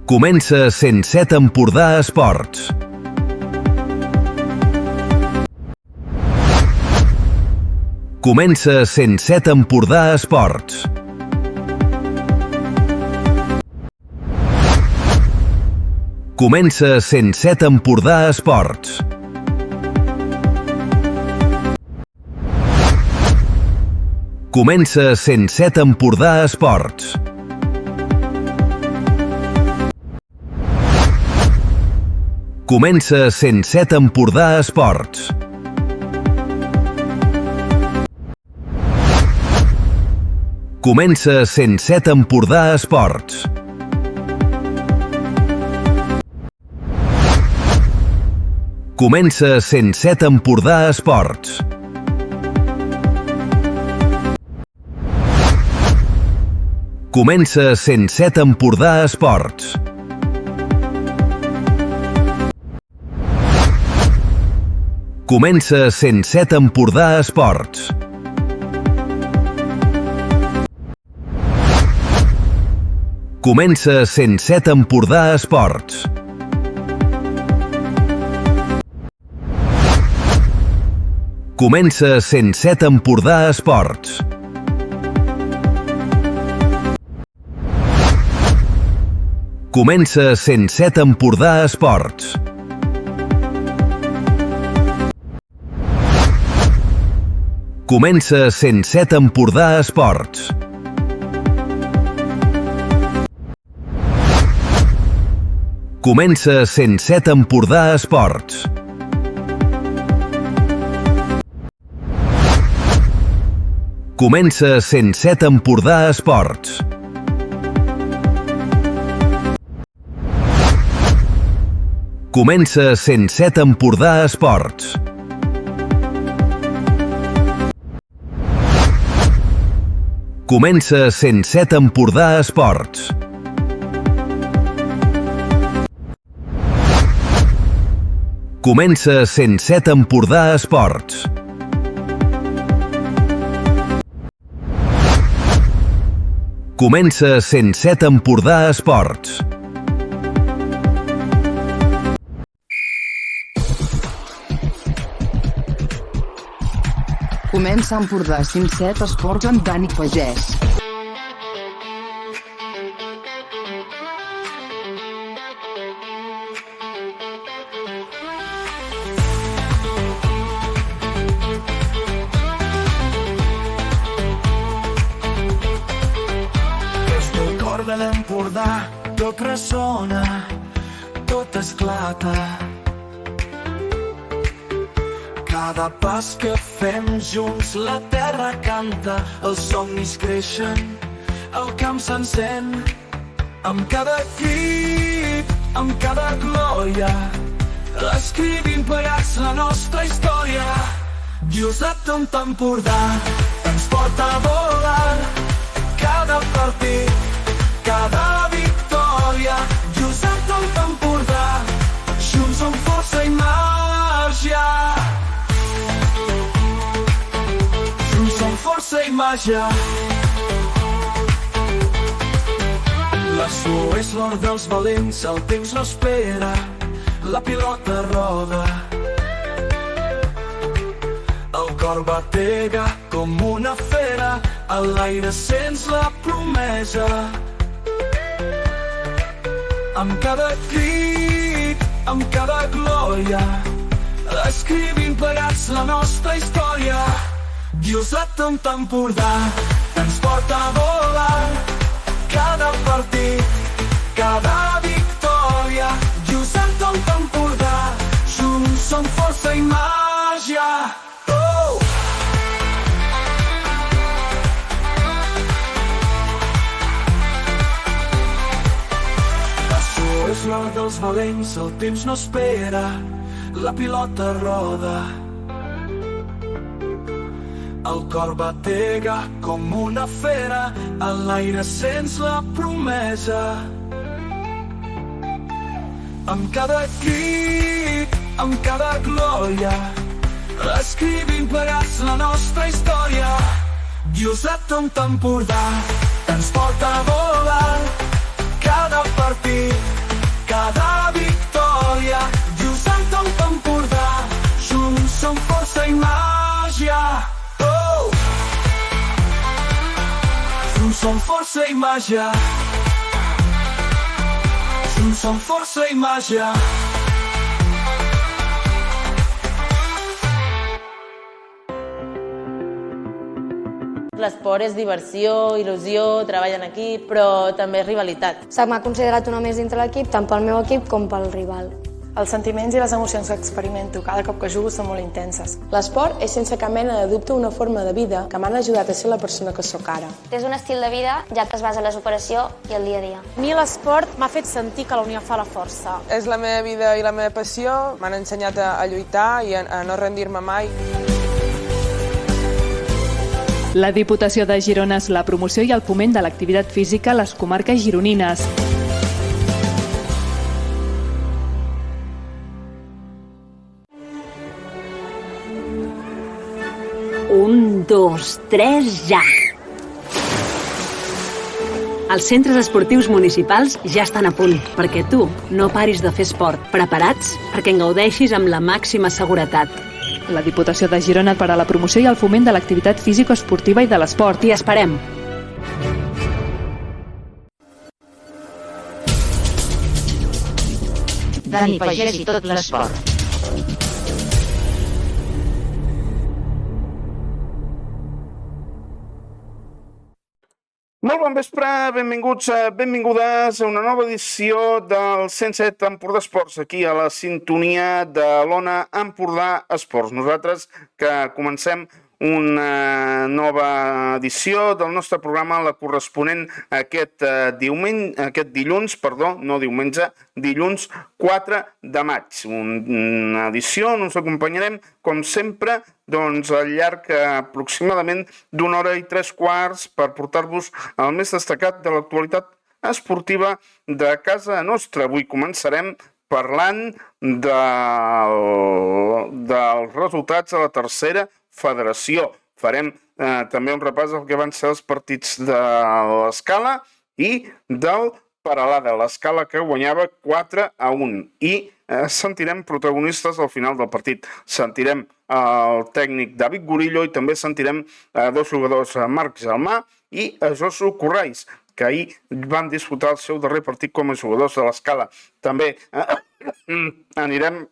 Comença 107 Empordà Esports. Comença 107 Empordà Esports. Comença 107 Empordà Esports. Comença 107 Empordà Esports. Comença 107 Empordà Esports. Comença 107 Empordà Esports. Comença 107 Empordà Esports. Comença 107 Empordà Esports. Comença 107 Empordà Esports. Comença 107 Empordà Esports. Comença 107 Empordà Esports. Comença 107 Empordà Esports. Comença 107 Empordà Esports. Comença 107 Empordà Esports. Comença 107 Empordà Esports. Comença 107 Empordà Esports. Comença 107 Empordà Esports. Comença 107 Empordà Esports. Comença 107 Empordà Esports. Comença Empordà 107 Esports amb Dani Pagès. Des del cor de l'Empordà tot ressona, tot esclata. Cada pas que fem junts la terra canta, els somnis creixen, el camp s'encén. Amb cada crit, amb cada glòria, escrivim plegats la nostra història. Lluçat un Empordà ens porta a volar, cada partit, cada victòria. Lluçat un Empordà, junts som força i màgia. Força i màgia. La suor és l'or dels valents, el temps no espera, la pilota roda. El cor batega com una fera, a l'aire sents la promesa. Amb cada crit, amb cada glòria, escrivim plegats la nostra història. Lluçat un Empordà ens porta a volar, cada partit, cada victòria. Lluçat un Empordà, junts som força i màgia. La suor és l'or dels valents, el temps no espera, la pilota roda. El cor batega com una fera, a l'aire sents la promesa. Amb cada crit, amb cada glòria, escrivim plegats la nostra història. Lluçat un Empordà ens porta a volar, cada partit, força i màgia. Junts som força i màgia. L'esport és diversió, il·lusió, treball en equip, però també és rivalitat. Se m'ha considerat una més dintre l'equip, tant pel meu equip com pel rival. Els sentiments i les emocions que experimento cada cop que jugo són molt intenses. L'esport és sense cap mena de dubte una forma de vida que m'han ajudat a ser la persona que sóc ara. És un estil de vida, ja que es basa en la superació i el dia a dia. A mi l'esport m'ha fet sentir que la unió fa la força. És la meva vida i la meva passió, m'han ensenyat a lluitar i a no rendir-me mai. La Diputació de Girona és la promoció i el foment de l'activitat física a les comarques gironines. Un, dos, tres, ja! Els centres esportius municipals ja estan a punt, perquè tu no paris de fer esport. Preparats perquè en gaudeixis amb la màxima seguretat. La Diputació de Girona per a la promoció i el foment de l'activitat físico-esportiva i de l'esport. T'hi esperem! Dani Pagès i tot l'esport. Molt bon vespre, benvinguts, benvingudes a una nova edició del 107 Empordà Esports, aquí a la sintonia de l'Ona Empordà Esports. Nosaltres que comencem una nova edició del nostre programa, la corresponent a aquest dilluns 4 de maig. Una edició on us acompanyarem, com sempre, al llarg aproximadament d'una hora i 3/4 per portar-vos el més destacat de l'actualitat esportiva de casa nostra. Avui començarem parlant dels resultats de la tercera federació. Farem també un repàs del que van ser els partits de l'Escala i del Peralada, l'Escala que guanyava 4-1. I sentirem protagonistes al final del partit. Sentirem el tècnic David Gorillo i també sentirem dos jugadors, Marc Gelmà i Josu Corrais, que ahir van disputar el seu darrer partit com a jugadors de l'Escala. També anirem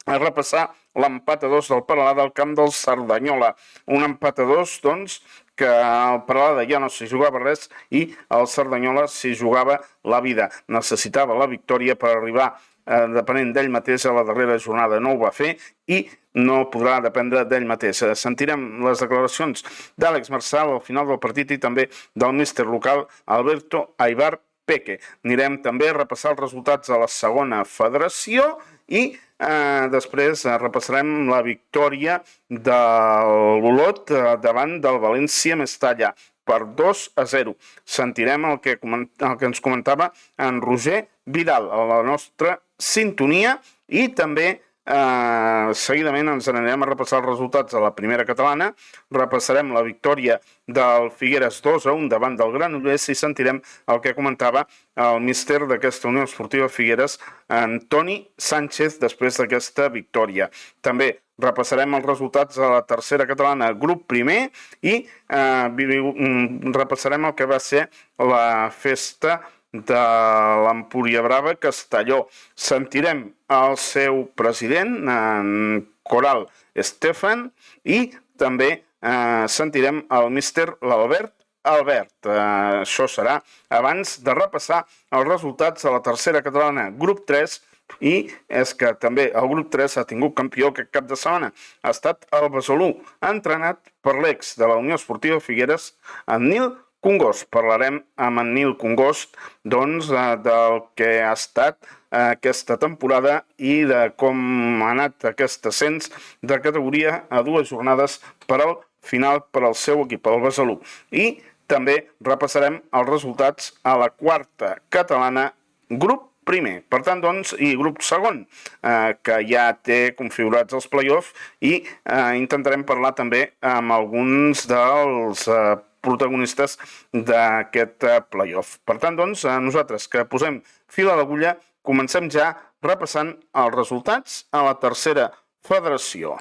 a repassar l'empat a 2 del Peralada al camp del Cerdanyola. Un empat a 2, doncs, que el Peralada ja no s'hi jugava res i el Cerdanyola s'hi jugava la vida. Necessitava la victòria per arribar, depenent d'ell mateix, a la darrera jornada. No ho va fer i no podrà dependre d'ell mateix. Sentirem les declaracions d'Àlex Marçal al final del partit i també del míster local Alberto Aibar Peque. Anirem també a repassar els resultats de la segona federació i després repassarem la victòria de l'Olot davant del València Mestalla per 2-0. Sentirem el que ens comentava en Roger Vidal a la nostra sintonia i també seguidament ens anirem a repassar els resultats de la primera catalana, repassarem la victòria del Figueres 2-1 davant del Granollers i sentirem el que comentava el míster d'aquesta Unió Esportiva Figueres, Antoni Sánchez, després d'aquesta victòria. També repassarem els resultats de la tercera catalana, grup primer, i repassarem el que va ser la festa de l'Empúria Brava Castelló. Sentirem el seu president, en Coral Estefan, i també sentirem el míster l'Albert Albert. Això serà abans de repassar els resultats de la tercera catalana, grup 3, i és que també el grup 3 ha tingut campió aquest cap de setmana. Ha estat el Besalú, entrenat per l'ex de la Unió Esportiva Figueres, en Nil Congost. Parlarem amb en Nil Congost del que ha estat aquesta temporada i de com ha anat aquest ascens de categoria a 2 jornades per al final per al seu equip, el Besalú. I també repassarem els resultats a la quarta catalana, grup primer, per tant, doncs, i grup segon, que ja té configurats els play-off, i intentarem parlar també amb alguns dels protagonistes d'aquest play-off. Per tant, doncs, nosaltres que posem fil a l'agulla, comencem ja repassant els resultats a la tercera federació.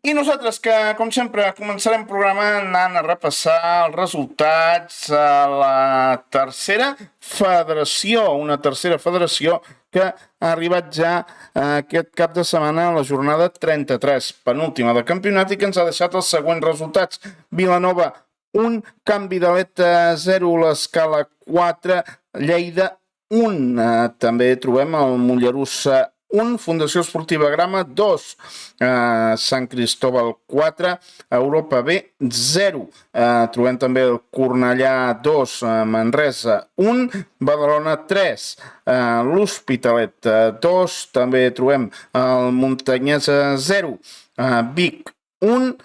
I nosaltres, que com sempre començarem el programa anant a repassar els resultats a la tercera federació, una tercera federació que ha arribat ja aquest cap de setmana a la jornada 33, penúltima de campionat, i que ens ha deixat els següents resultats. Vilanova 1, Can Vidalet 0, l'Escala 4, Lleida 1. També trobem el Mollerussa 1, Fundació Esportiva Grama 2, Sant Cristóbal 4, Europa B 0. Trobem també el Cornellà 2, Manresa 1, Badalona 3, l'Hospitalet 2, també trobem el Muntanyesa 0, Vic 1,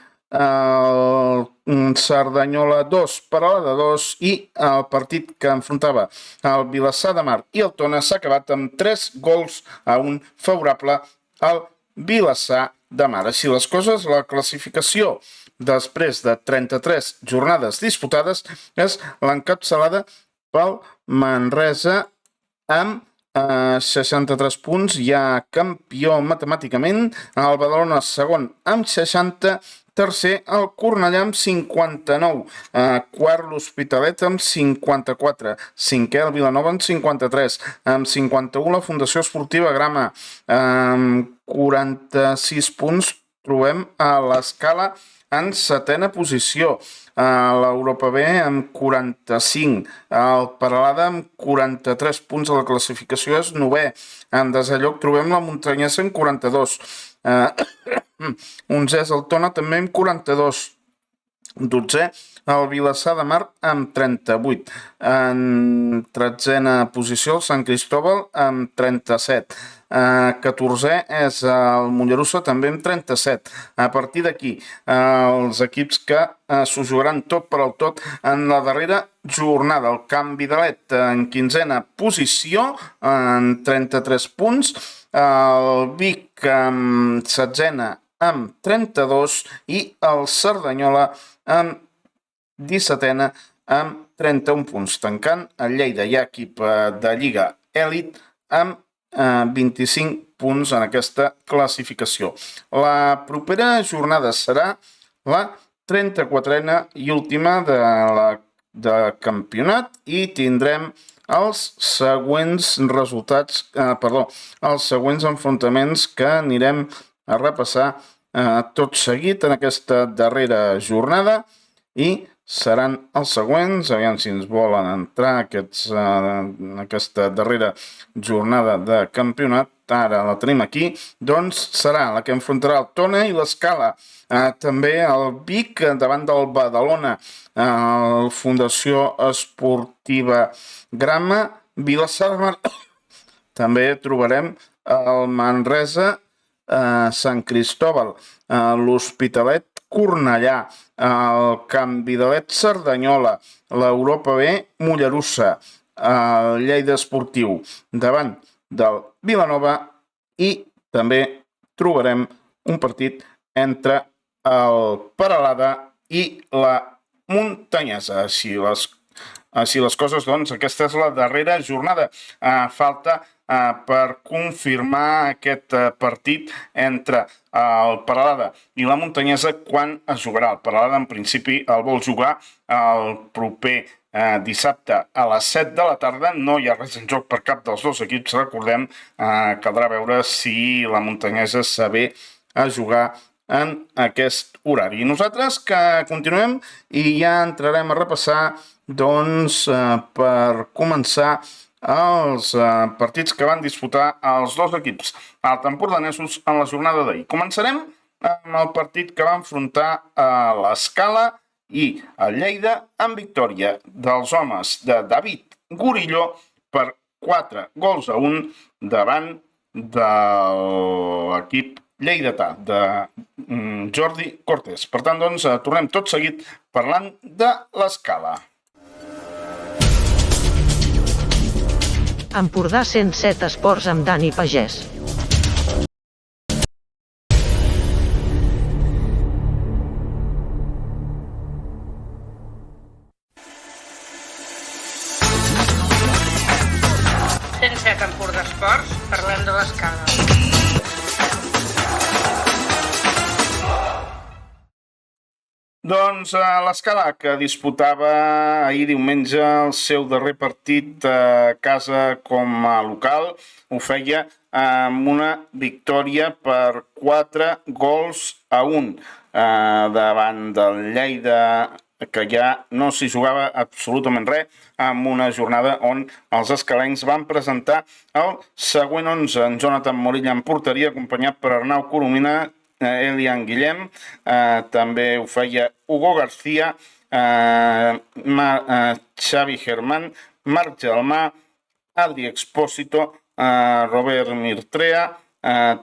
Cerdanyola 2, Peralada 2, i el partit que enfrontava el Vilassar de Mar i el Tona s'ha acabat amb 3-1 favorable al Vilassar de Mar. Així les coses, la classificació després de 33 jornades disputades és l'encapçalada pel Manresa amb 63 punts, ja campió matemàticament, el Badalona segon amb 60, tercer el Cornellà amb 59, quart l'Hospitalet amb 54, cinquè el Vilanova amb 53, amb 51 la Fundació Esportiva Grama, amb 46 punts trobem a l'Escala en setena posició, l'Europa B amb 45, el Peralada amb 43 punts a la classificació és 9è, en desè lloc trobem la Muntanyesa amb 42, 11è és el Tona també amb 42, 12è el Vilassar de Mar amb 38, en 13a posició el Sant Cristóbal amb 37, 14è és el Mollerussa també amb 37. A partir d'aquí, els equips que s'ho jugaran tot per al tot en la darrera jornada. El Can Vidalet en 15a posició, en 33 punts, el Vic amb 16a amb 32 i el Cerdanyola amb 17a amb 31 punts. Tancant el Lleida, hi ha equip de Lliga Èlit amb 25 punts en aquesta classificació. La propera jornada serà la 34a i última de campionat i tindrem els següents resultats, els següents enfrontaments que anirem a repassar tot seguit en aquesta darrera jornada i seran els següents, aviam si ens volen entrar en aquesta darrera jornada de campionat, ara la tenim aquí, doncs serà la que enfrontarà el Tona i l'Escala, també el Vic davant del Badalona, la Fundació Esportiva Grama, Vilassar de Mar, també trobarem el Manresa, Sant Cristóbal, l'Hospitalet Cornellà, el Can Vidalet Cerdanyola, l'Europa B Mollerussa, el Lleida Esportiu davant del Vilanova i també trobarem un partit entre el Peralada i la Muntanyesa. Així les coses, doncs, aquesta és la darrera jornada. Falta per confirmar aquest partit entre el Peralada i la Muntanyesa quan es jugarà. El Peralada, en principi, el vol jugar el proper dissabte a les 7 de la tarda. No hi ha res en joc per cap dels dos equips, recordem. Caldrà veure si la Muntanyesa saber a jugar en aquest horari. I nosaltres que continuem i ja entrarem a repassar, doncs, per començar els partits que van disputar els dos equips altempordanesos en la jornada d'ahir. Començarem amb el partit que va enfrontar a l'Escala i el Lleida amb victòria dels homes de David Gurillo per 4-1 davant de l'equip lleidatà de Jordi Cortés. Per tant, doncs, tornem tot seguit parlant de l'Escala. Empordà 107 Esports amb Dani Pagès. Empordà Esports, parlem de l'Escala. Doncs l'Escala, que disputava ahir diumenge el seu darrer partit a casa com a local, ho feia amb una victòria per 4-1 davant del Lleida, que ja no s'hi jugava absolutament res, amb una jornada on els escalencs van presentar el següent 11, en Jonathan Morilla en porteria, acompanyat per Arnau Coromina, Elian Guillem, també ho feia Hugo García, Xavi Germán, Marc Gelmà, Adri Expósito, Robert Mirtrea,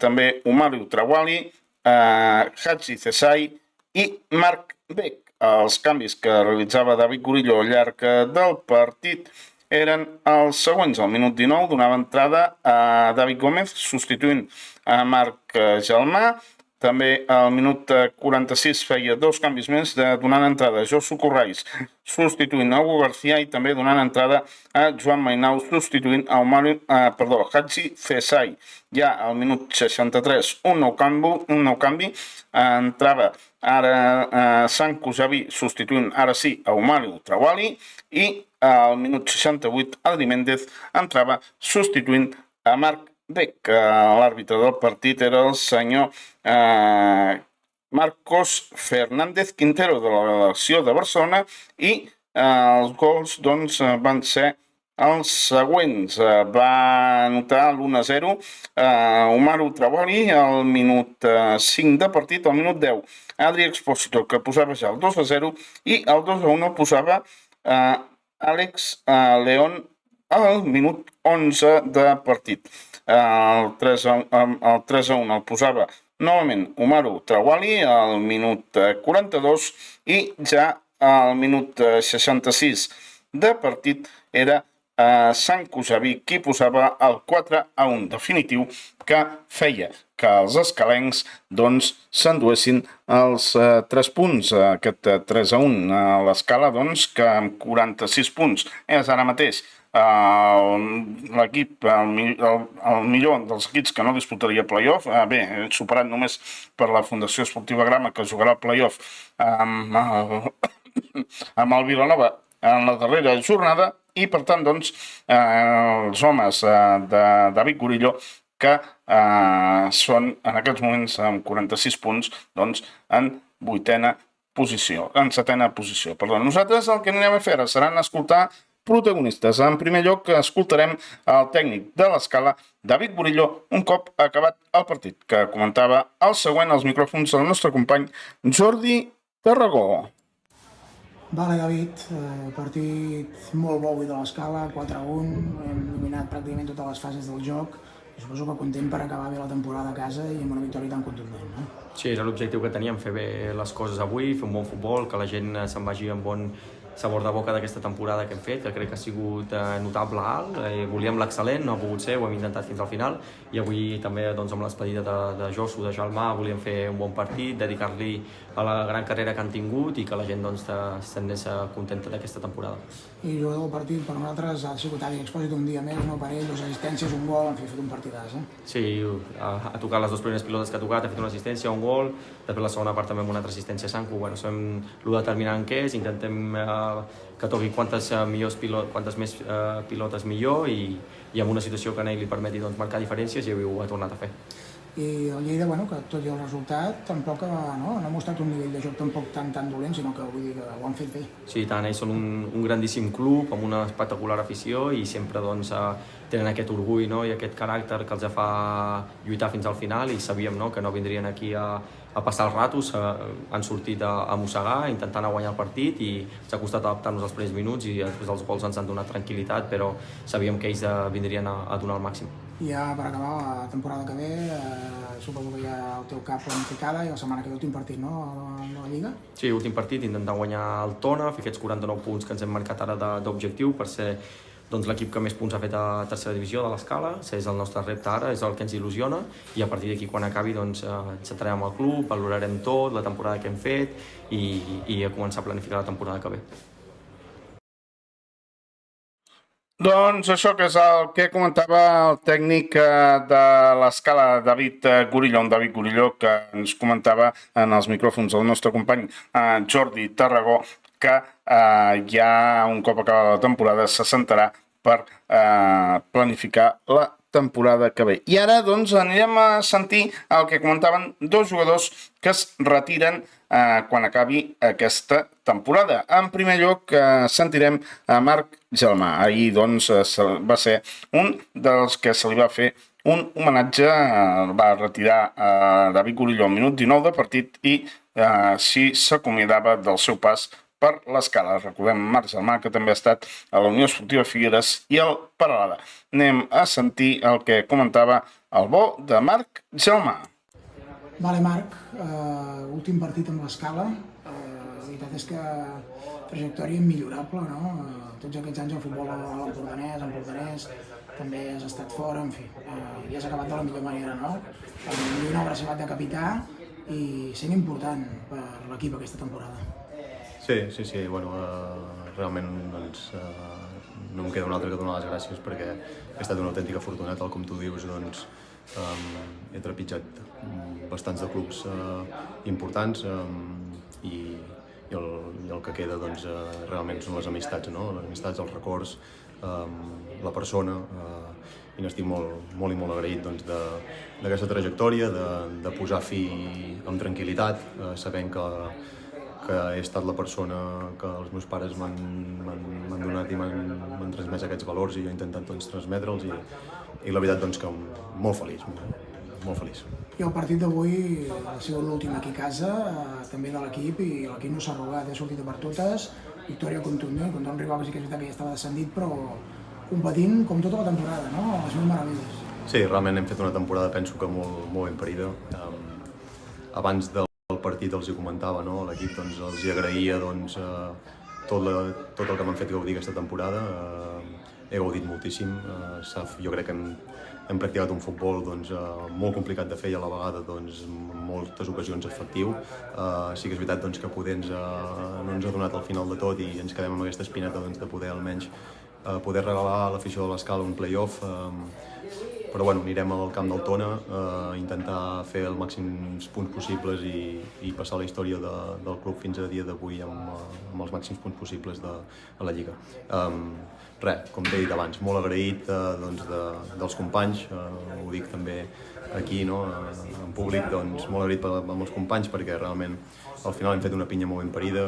també Umaru Trawali, Haji Cesai i Marc Beck. Els canvis que realitzava David Gurillo al llarg del partit eren els següents. Al minut 19 donava entrada a David Gómez, substituint a Marc Gelmà. També al minut 46 feia dos canvis més, donant entrada a Josu Corrais, substituint a Hugo García, i també donant entrada a Joan Mainau, substituint a Haji Cesai. Ja al minut 63 un nou canvi, entrava ara Sanko Javi, substituint ara sí a Umaru Trawali, i al minut 68 Adri Méndez entrava substituint a Marc Beck. L'àrbitre del partit era el senyor Marcos Fernández Quintero, de la delegació de Barcelona, i els gols van ser els següents. Va anotar l'1-0 Umaru Trawali al minut 5 de partit. Al minut 10 Adri Expósito, que posava ja el 2-0, i el 2-1 posava Àlex León al minut 11 de partit. El 3-1 el posava novament Umaru Trawali al minut 42, i ja al minut 66 de partit era Sanko Javi qui posava el 4-1 definitiu, que feia que els escalencs s'enduessin els 3 punts. Aquest 3-1 a l'Escala, que amb 46 punts és ara mateix l'equip, el millor dels equips que no disputaria playoff. Bé, superat només per la Fundació Esportiva Grama, que jugarà el playoff amb el Vilanova en la darrera jornada, i per tant els homes de David Gurillo, que són en aquests moments amb 46 punts en setena posició. Nosaltres el que anirem a fer serà escoltar protagonistes. En primer lloc escoltarem el tècnic de l'Escala, David Gurillo, un cop acabat el partit, que comentava el següent als micròfons del nostre company Jordi Tarragó. Vale, David, partit molt bo avui de l'Escala, 4-1, hem dominat pràcticament totes les fases del joc. Suposo que content per acabar bé la temporada a casa i amb una victòria tan contundent, no? Sí, era l'objectiu que teníem, fer bé les coses avui, fer un bon futbol, que la gent se'n vagi amb bon sabor de boca d'aquesta temporada que hem fet, que crec que ha sigut notable alt. Volíem l'excel·lent, no ha pogut ser, ho hem intentat fins al final, i avui també amb l'expedida de Josu, de Gelmà, volíem fer un bon partit, dedicar-li a la gran carrera que han tingut i que la gent s'anés contenta d'aquesta temporada. I el jugador del partit per nosaltres ha sigut Adri Expósito un dia més, no per ell, 2 assistències, un gol, en fi, ha fet un partidàs. Sí, ha tocat les 2 primeres pilotes que ha tocat, ha fet una assistència, un gol, després la segona part també amb una altra assistència a Sanko. Sabem lo determinant que és, intentem que toqui quantes més pilotes millor, i amb una situació que a ell li permeti marcar diferències, i avui ho ha tornat a fer. I el Lleida, que tot i el resultat, tampoc no ha mostrat un nivell de joc tampoc tan dolent, sinó que vull dir que ho han fet bé. Sí, tant, ells són un grandíssim club, amb una espectacular afició, i sempre tenen aquest orgull i aquest caràcter que els fa lluitar fins al final, i sabíem que no vindrien aquí a passar els ratos, han sortit a mossegar, intentant guanyar el partit, i ens ha costat adaptar-nos als primers minuts, i després dels gols ens han donat tranquil·litat, però sabíem que ells vindrien a donar el màxim. I ja per acabar la temporada que ve, suposo que ja el teu cap planificada, i la setmana que ve últim partit, no?, a la Lliga? Sí, últim partit, intentant guanyar el Tona, fer aquests 49 punts que ens hem marcat ara d'objectiu per ser l'equip que més punts ha fet a tercera divisió de l'Escala. És el nostre repte ara, és el que ens il·lusiona, i a partir d'aquí, quan acabi, ens centrarem al club, valorarem tot, la temporada que hem fet, i a començar a planificar la temporada que ve. Doncs això que és el que comentava el tècnic de l'Escala, David Gurilló, un David Gurilló que ens comentava en els micròfons del nostre company Jordi Tarragó que ja un cop acabada la temporada se sentarà per planificar la temporada que ve. I ara doncs anirem a sentir el que comentaven dos jugadors que es retiren quan acabi aquesta temporada. En primer lloc sentirem a Marc Gelmà. Ahir doncs va ser un dels que se li va fer un homenatge, va retirar David Gurilló al minut 19 de partit i així s'acomiadava del seu pas per l'Escala. Recordem Marc Gelmà, que també ha estat a la Unió Esportiva Figueres i al Peralada. Anem a sentir el que comentava el bo de Marc Gelmà. Vale, Marc, últim partit amb l'Escala. La veritat és que trajectòria immillorable, no? Tots aquests anys al futbol a l'Empordanès, també has estat fora, en fi, i has acabat de la millor manera, no? Amb una abraçabat de capità i sent important per l'equip aquesta temporada. Sí, bueno, realment doncs, no em queda un altre que donar les gràcies perquè he estat una autèntica fortuna, tal com tu dius, doncs he trepitjat bastants de clubs importants i el que queda doncs, realment són les amistats, no? Les amistats, els records, la persona, i n'estic molt i molt agraït doncs, d'aquesta trajectòria, de posar fi amb tranquil·litat, sabent que he estat la persona que els meus pares m'han donat i m'han transmès aquests valors i jo he intentat doncs, transmetre'ls i la veritat doncs, que molt feliç. I el partit d'avui ha sigut l'últim aquí a casa, també de l'equip, i l'equip no s'ha arrugat, ha sortit per totes, victòria contundent contra un rival que sí que és veritat que ja estava descendit, però competint com tota la temporada, no? A les mil meravelles. Sí, realment hem fet una temporada, penso que molt ben parida. Abans del partit els hi comentava, no? L'equip doncs, els hi agraïa doncs, tot el que m'han fet gaudir aquesta temporada. He gaudit moltíssim. Jo crec que hem practicat un futbol doncs, molt complicat de fer i a la vegada doncs, en moltes ocasions efectiu. Sí que és veritat doncs, que poder no ens ha donat al final de tot i ens quedem amb aquesta espineta doncs, de poder almenys poder regalar a l'afició de l'Escala un play-off. Però bueno, anirem al camp del Tona a intentar fer els màxims punts possibles i passar la història del club fins a dia d'avui amb els màxims punts possibles de la Lliga. Res, com t'he dit abans, molt agraït doncs, dels companys, ho dic també aquí, no? En públic, doncs, molt agraït amb els companys perquè realment al final hem fet una pinya molt ben parida,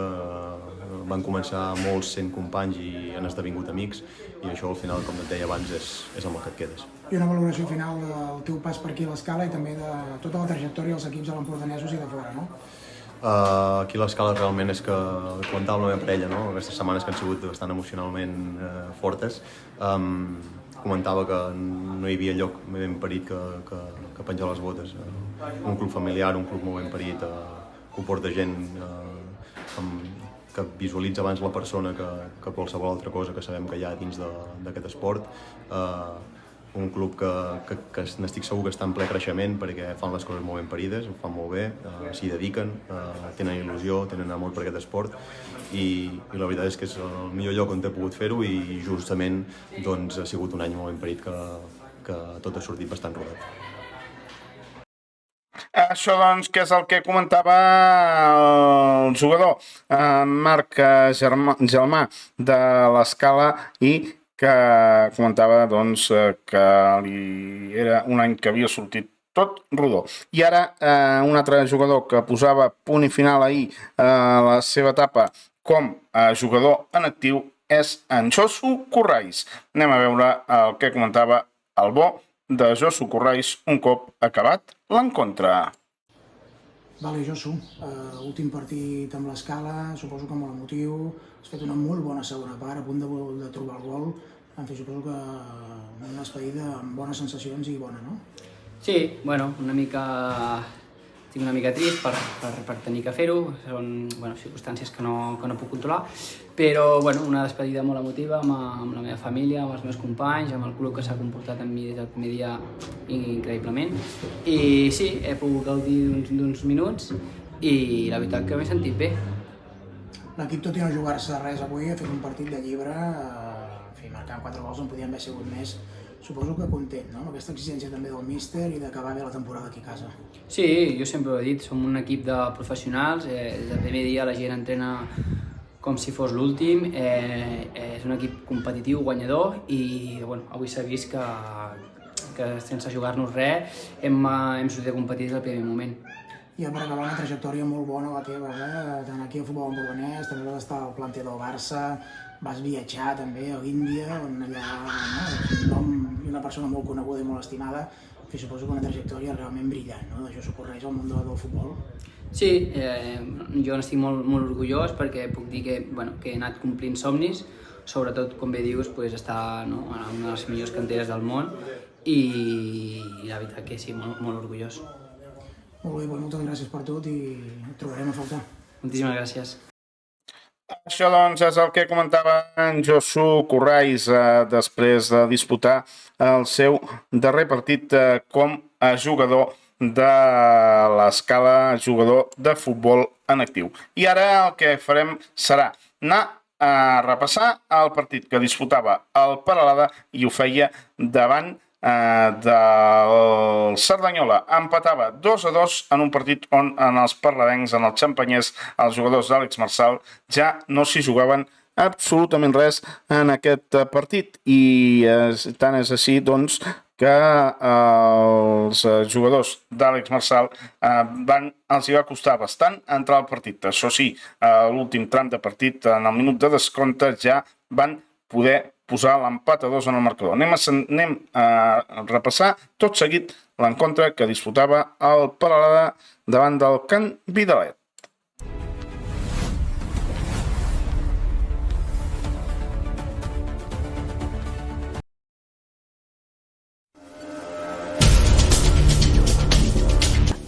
van començar molts sent companys i han esdevingut amics i això al final, com et deia abans, és amb el que et quedes. I una valoració final del teu pas per aquí a l'Escala i també de tota la trajectòria dels equips de l'empordanesos i de fora, no? Aquí a l'Escala realment és que comentava amb la meva parella, no? Aquestes setmanes que han sigut bastant emocionalment fortes, comentava que no hi havia lloc ben parit que penjar les botes. Un club familiar, un club molt ben parit, que ho porta gent que visualitza abans la persona que qualsevol altra cosa que sabem que hi ha dins d'aquest esport. Un club que n'estic segur que està en ple creixement perquè fan les coses molt ben parides, ho fan molt bé, s'hi dediquen, tenen il·lusió, tenen amor per aquest esport i la veritat és que és el millor lloc on he pogut fer-ho i justament doncs, ha sigut un any molt ben parit que tot ha sortit bastant rodat. Això, doncs, que és el que comentava el jugador Marc Gelmà de l'Escala i que comentava doncs, que era un any que havia sortit tot rodó. I ara un altre jugador que posava punt i final ahir a la seva etapa com a jugador en actiu és en Josu Corrais. Anem a veure el que comentava el bo de Josu Corrais un cop acabat l'encontre. Vale, Josu, últim partit amb l'Escala, suposo que molt emotiu, has fet una molt bona segona part, a punt de trobar el gol, en fi, suposo que una despedida amb bones sensacions i bona, no? Sí, bueno, estic una mica trist per tenir que fer-ho, són circumstàncies que no puc controlar, però una despedida molt emotiva amb la meva família, amb els meus companys, amb el club que s'ha comportat amb mi des del primer dia increïblement. I sí, he pogut gaudir d'uns minuts i la veritat que m'he sentit bé. L'equip, tot i no jugar-se res avui, ha fet un partit de llibre marcant 4 gols en podien haver sigut més. Suposo que content, no?, amb aquesta exigència també del míster i d'acabar bé la temporada aquí a casa. Sí, jo sempre ho he dit, som un equip de professionals, des del primer dia la gent entrena com si fos l'últim, és un equip competitiu, guanyador, i avui s'ha vist que sense jugar-nos res hem sortit a competir des del primer moment. I per acabar una trajectòria molt bona la teva, tant aquí al futbol empordanès, també vas estar al planter del Barça, vas viatjar també a l'Índia, on allà un nom i una persona molt coneguda i molt estimada, i suposo que una trajectòria realment brillant, no? D'això s'ocorreix al món del futbol. Sí, jo n'estic molt orgullós perquè puc dir que he anat complint somnis, sobretot, com bé dius, estar en una de les millors canteres del món, i la veritat que sí, molt orgullós. Molt bé, moltes gràcies per tot i et trobarem a faltar. Moltíssimes gràcies. Això, doncs, és el que comentava en Josu Corrais després de disputar el seu darrer partit com a jugador de l'Escala, jugador de futbol en actiu. I ara el que farem serà anar a repassar el partit que disputava el Peralada i ho feia davant del Cerdanyola. Empatava 2-2 en un partit on en els parladencs, en els xampanyers, els jugadors d'Àlex Marsal ja no s'hi jugaven absolutament res en aquest partit, i tant és així doncs que els jugadors d'Àlex Marsal els hi va costar bastant entrar al partit. Això sí, a l'últim tram de partit, en el minut de descompte, ja van poder posar l'empat a 2 en el marcador. Anem a repassar tot seguit l'encontre que disputava el Peralada davant del Can Vidalet.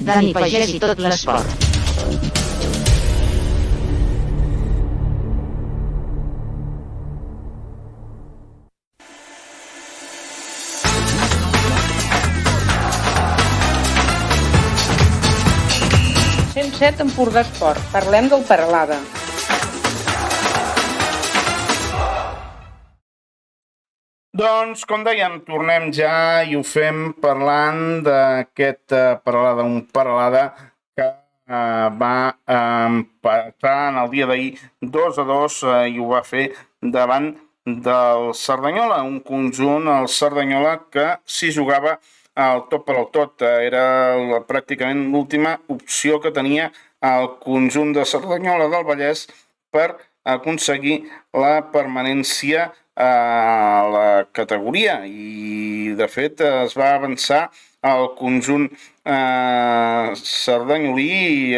Dani Pagès i tot l'esport. Empordà Esport. Parlem del Peralada. Doncs, com dèiem, tornem ja i ho fem parlant d'aquest Peralada, un Peralada que va empatar en el dia d'ahir 2-2 i ho va fer davant del Cerdanyola, un conjunt, el Cerdanyola, que s'hi jugava el tot per al tot. Era pràcticament l'última opció que tenia el conjunt de Cerdanyola del Vallès per aconseguir la permanència a la categoria, i de fet es va avançar el conjunt cerdanyolí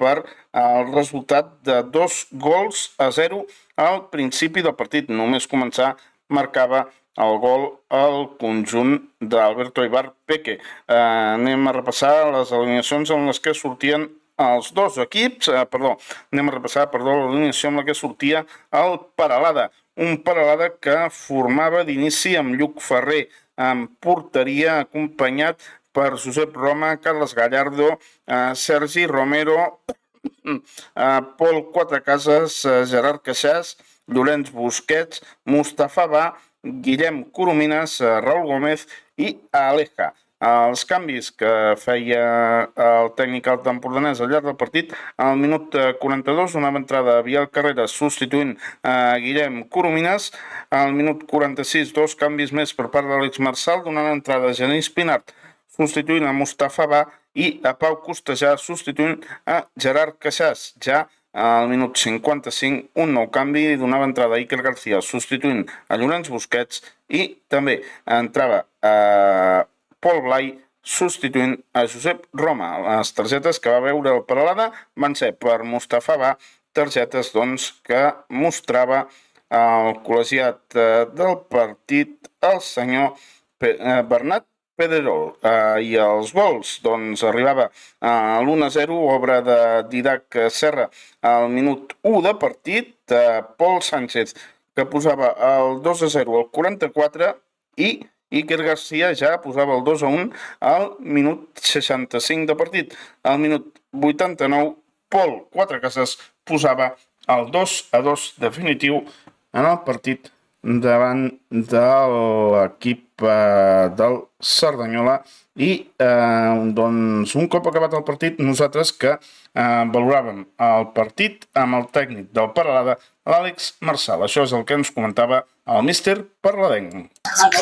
per el resultat de 2-0 al principi del partit. Només començar marcava el gol al conjunt d'Alberto Ibar Peque. Anem a repassar les alineacions en les que sortien els dos equips. Anem a repassar l'alineació amb la que sortia el Peralada. Un Peralada que formava d'inici amb Lluc Ferrer en porteria, acompanyat per Josep Roma, Carles Gallardo, Sergi Romero, Pol Quatrecases, Gerard Queixàs, Llorenç Busquets, Mustafa Ba, Guillem Coromines, Raúl Gómez i Aleja. Els canvis que feia el tècnic alt empordanès al llarg del partit: al minut 42 donava entrada a Biel Carreras substituint a Guillem Coromines. Al minut 46 dos canvis més per part d'Àlex Marsal, donant entrada a Genís Pinart substituint a Mustafa Ba i a Pau Costejà substituint a Gerard Queixàs. Ja al minut 55 un nou canvi, donava entrada a Iker García substituint a Llorenç Busquets i també entrava a Pol Blai substituint a Josep Roma. Les targetes que va veure el Peralada van ser per Mustafa Ba, targetes doncs que mostrava el col·legiat del partit, el senyor Bernat Pedrerol. I els gols, doncs arribava a l'1-0, obra de Didac Serra al minut 1 de partit, Pol Sánchez que posava el 2-0 al 44 i Iker García ja posava el 2-1 al minut 65 de partit. Al minut 89, Pol Quatrecases posava el 2-2 definitiu en el partit davant de l'equip del Cerdanyola i doncs un cop acabat el partit nosaltres que valoràvem el partit amb el tècnic del Peralada, l'Àlex Marçal. Això és el que ens comentava el míster parladenc.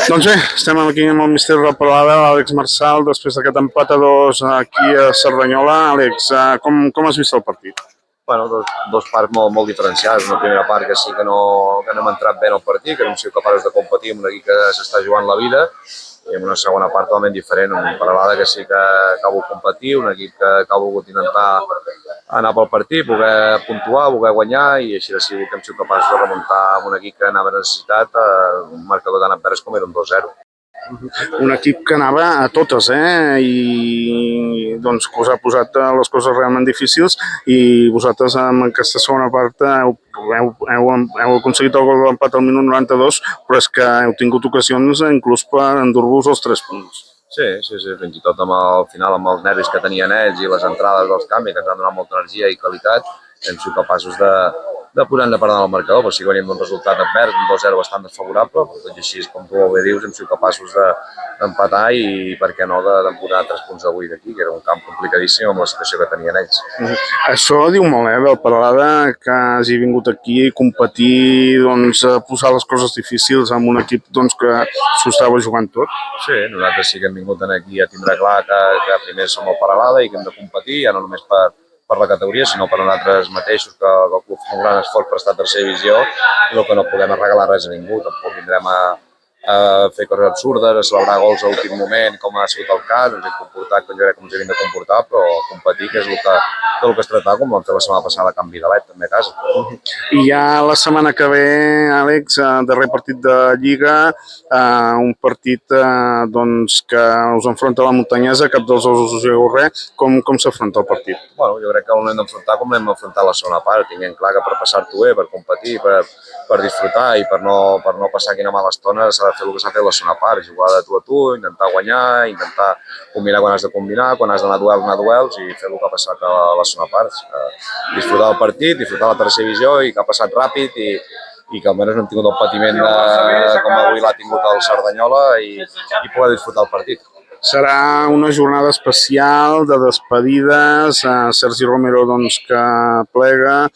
Doncs bé, estem aquí amb el míster del Peralada, l'Àlex Marçal, després d'aquest empat a 2 aquí a Cerdanyola. Àlex, com has vist el partit? Bueno, dos parts molt diferenciades. Una primera part que sí que no hem entrat bé en el partit, que no hem sigut capaços de competir amb un equip que s'està jugant la vida, i en una segona part totalment diferent, un Peralada que sí que ha volgut competir, un equip que ha volgut intentar anar pel partit, voler puntuar, voler guanyar, i així ha sigut que hem sigut capaços de remuntar amb un equip que anava necessitat un marcador tan advers com era un 2-0. Un equip que anava a totes, i doncs que us ha posat les coses realment difícils, i vosaltres en aquesta segona part heu aconseguit el gol d'empat al minut 92, però és que heu tingut ocasions inclús per endur-vos els 3 punts. Sí, fins i tot al final amb els nervis que tenien ells i les entrades dels canvis que ens han donat molta energia i qualitat, hem sigut capaços de posar-ne per davant el marcador, però sí que venim d'un resultat advers, un 2-0 bastant desfavorable, però tot i així, com tu bé dius, hem sigut capaços d'empatar i, per què no, d'emportar 3 punts avui d'aquí, que era un camp complicadíssim amb la situació que tenien ells. Això diu molt, del Peralada, que hagi vingut aquí a competir, a posar les coses difícils amb un equip que s'ho estava jugant tot. Sí, nosaltres sí que hem vingut aquí a tindre clar que primer som el Peralada i que hem de competir, ja no només per la categoria, sinó per nosaltres mateixos, que el club fa un gran esforç per estar a tercera divisió, i el que no podem regalar res a ningú. Tampoc vindrem a fer coses absurdes, a celebrar gols a l'últim moment, com ha sigut el cas, ens hem comportat com jo crec que ens hem de comportar, però competir, que és el que es tracta, com vam fer la setmana passada a Can Vidalet, també a casa. I ja la setmana que ve, Àlex, darrer partit de Lliga, un partit que us enfronta a la Muntanyesa, cap dels dos us heu res. Com s'afronta el partit? Bueno, jo crec que l'hem d'enfrontar com l'hem d'enfrontar la segona part, tinguem clar que per passar-t'ho bé, per competir, per disfrutar i per no passar aquella mala estona s'ha de fer el que s'ha fet la segona part, jugar de tu a tu, intentar guanyar, intentar combinar quan has de combinar, quan has d'anar a duels i fer el que ha passat a la segona part. Disfrutar del partit, disfrutar la tercera divisió i que ha passat ràpid i que almenys no hem tingut el patiment com avui l'ha tingut el Cerdanyola i poder disfrutar el partit. Serà una jornada especial de despedides, Sergi Romero que plega,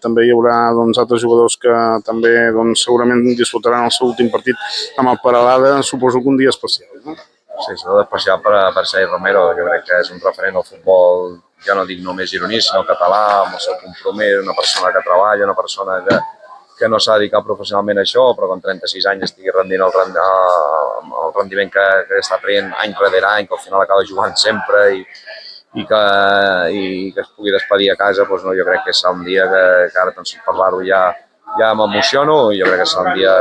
també hi haurà altres jugadors que també segurament disfrutaran el seu últim partit amb el Peralada, suposo que un dia especial, no? Sí, sobretot especial per Sergi Romero, jo crec que és un referent al futbol, ja no dic només gironí, sinó català, amb el seu compromís, una persona que treballa, una persona que no s'ha dedicat professionalment a això, però que amb 36 anys estigui rendint el rendiment que està traient any rere any, que al final acaba jugant sempre i que es pugui despedir a casa, doncs no, jo crec que serà un dia que ara tant parlar-ho ja m'emociono, i jo crec que serà un dia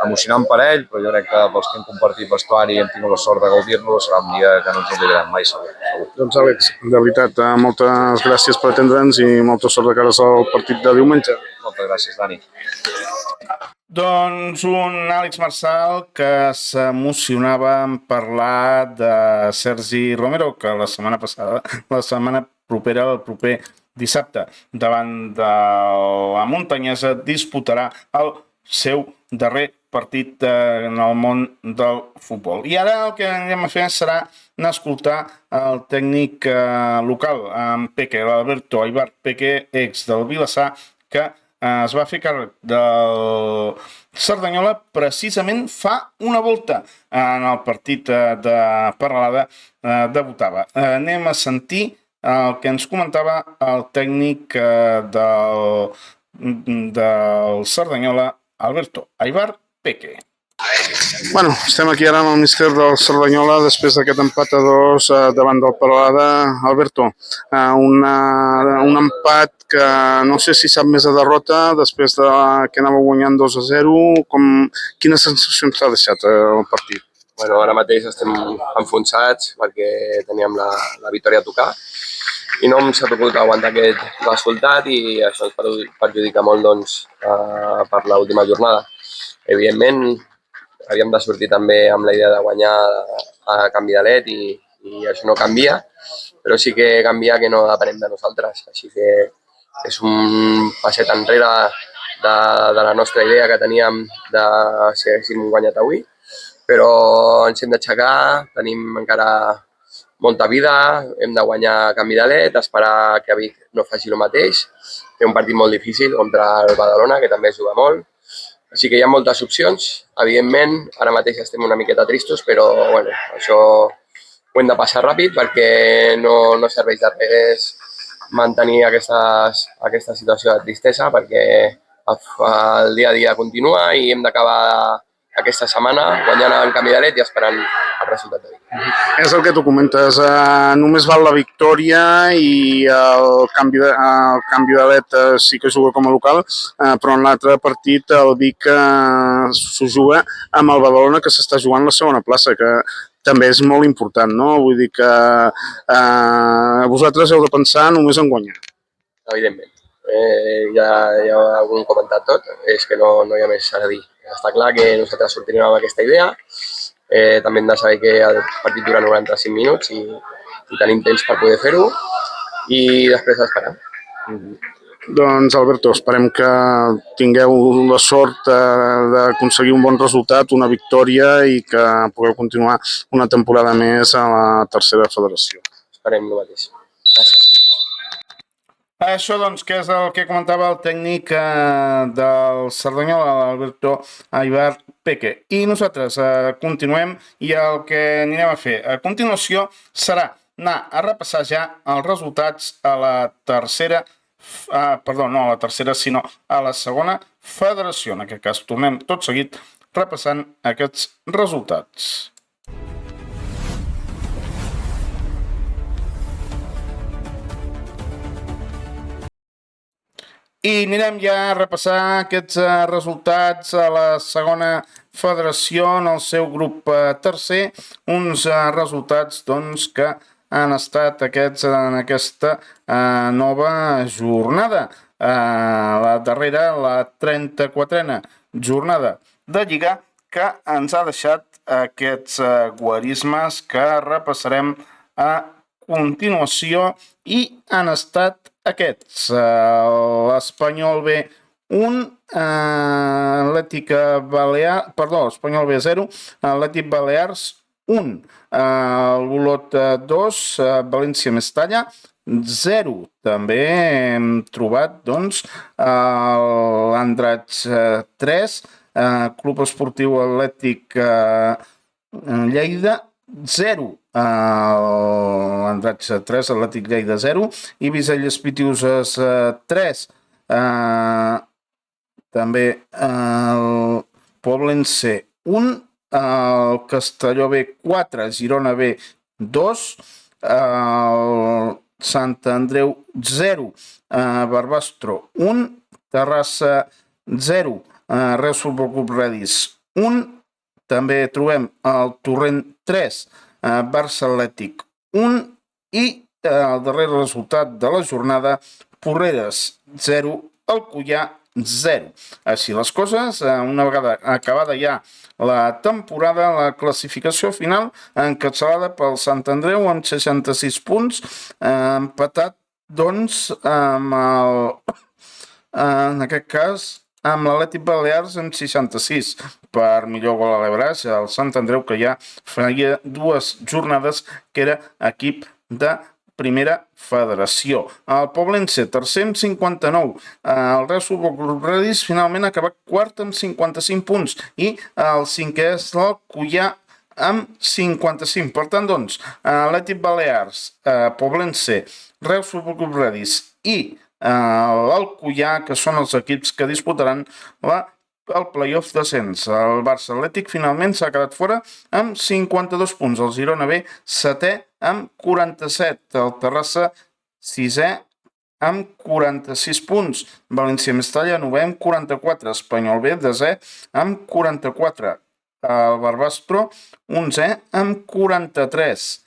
emocionant per ell, però jo crec que pels que hem compartit vestuari i hem tingut la sort de gaudir-lo, serà un dia que no ens oblidarem mai, segur. Doncs Àlex, de veritat, moltes gràcies per atendre'ns i molta sort de cara al partit de diumenge. Moltes gràcies, Dani. Doncs un Àlex Marçal que s'emocionava en parlar de Sergi Romero, que la setmana propera, el proper dissabte, davant de la Muntanyesa, disputarà el seu darrer partit en el món del futbol. I ara el que anem a fer serà anar a escoltar el tècnic local, en Peque, l'Alberto Aybar Peque, ex del Vilassar, que es va fer càrrec del Cerdanyola precisament fa una volta en el partit de Peralada debutava. Anem a sentir el que ens comentava el tècnic del Cerdanyola, Alberto Aybar Peque. Bueno, estem aquí ara amb el míster del Cerdanyola després d'aquest empat a 2 davant del Peralada. Alberto, un empat que no sé si sap més a derrota després que anava guanyant 2-0. Quina sensació ens ha deixat el partit? Bueno, ara mateix estem enfonsats perquè teníem la victòria a tocar i no hem sabut aguantar aquest resultat i això ens perjudica molt per l'última jornada. Evidentment, havíem de sortir també amb la idea de guanyar a Can Vidalet i això no canvia, però sí que canvia que no depenem de nosaltres. Així que és un passet enrere de la nostra idea que teníem de si haguéssim guanyat avui, però ens hem d'aixecar, tenim encara molta vida, hem de guanyar a Can Vidalet, esperar que Vic no faci el mateix. Té un partit molt difícil contra el Badalona, que també juga molt. Així que hi ha moltes opcions. Evidentment, ara mateix estem una miqueta tristos, però bueno, això ho hem de passar ràpid perquè no serveix de res mantenir aquesta situació de tristesa, perquè el dia a dia continua i hem d'acabar aquesta setmana guanyant en Can Vidalet i esperant el resultat de Vic. És el que tu comentes, només val la victòria i el Can Vidalet sí que juga com a local, però en l'altre partit el Vic s'ho juga amb el Badalona, que s'està jugant la segona plaça, que també és molt important, no? Vull dir que vosaltres heu de pensar només en guanyar. Evidentment. Ja ho hem comentat tot, és que no hi ha més a dir. Està clar que nosaltres sortirem amb aquesta idea, també hem de saber que el partit dura 95 minuts i tenim temps per poder fer-ho i després esperar. Doncs, Alberto, esperem que tingueu la sort d'aconseguir un bon resultat, una victòria i que pugueu continuar una temporada més a la tercera federació. Esperem el mateix. Gràcies. Això, doncs, que és el que comentava el tècnic del Cerdanyola, l'Alberto Aybar Peque. I nosaltres continuem i el que anirem a fer a continuació serà anar a repassar ja els resultats a la tercera, sinó a la segona federació. En aquest cas, tornem tot seguit repassant aquests resultats. I anirem ja a repassar aquests resultats a la segona federació en el seu grup tercer, uns resultats doncs, que han estat aquests en aquesta nova jornada. La darrera, la 34a jornada de Lliga, que ens ha deixat aquests guarismes que repassarem a continuació i han estat aquests. L'Espanyol B 1, Espanyol B 0, Atlètic Balears 1, l'Olot 2, València Mestalla 0. També hem trobat doncs l'Andratx 3, Club Esportiu Atlètic Lleida 0, l'Andratx 3, Atlètic Lleida 0 i Viselles Pitiuses 3. També el Poblense 1, el Castelló B 4, Girona B 2, el Sant Andreu 0, Barbastro 1, Terrassa 0, Reus Futbol Club Redis 1, també trobem el Torrent 3, Barça Atlètic 1 i el darrer resultat de la jornada, Porreres 0, Alcoià 0. Així les coses, una vegada acabada ja la temporada, la classificació final encapçalada pel Sant Andreu amb 66 punts, empatat doncs amb en aquest cas amb l'Atlètic Balears amb 66. Per millor gol a l'Ebràs, el Sant Andreu, que ja feia 2 jornades que era equip de primera federació. El Poblense, tercer amb 59. El Reus Futbol Club Redis finalment ha acabat quart amb 55 punts i el cinquè és l'Alcoià amb 55. Per tant, doncs, Atlètic Balears, Poblense, Reus Futbol Club Redis i l'Alcoià, que són els equips que disputaran el play-off descens. El Barça Atlètic finalment s'ha quedat fora amb 52 punts. El Girona B, setè amb 47. El Terrassa, sisè amb 46 punts. València Mestalla, novè amb 44. Espanyol B, desè amb 44. El Barbastro, 11è amb 43.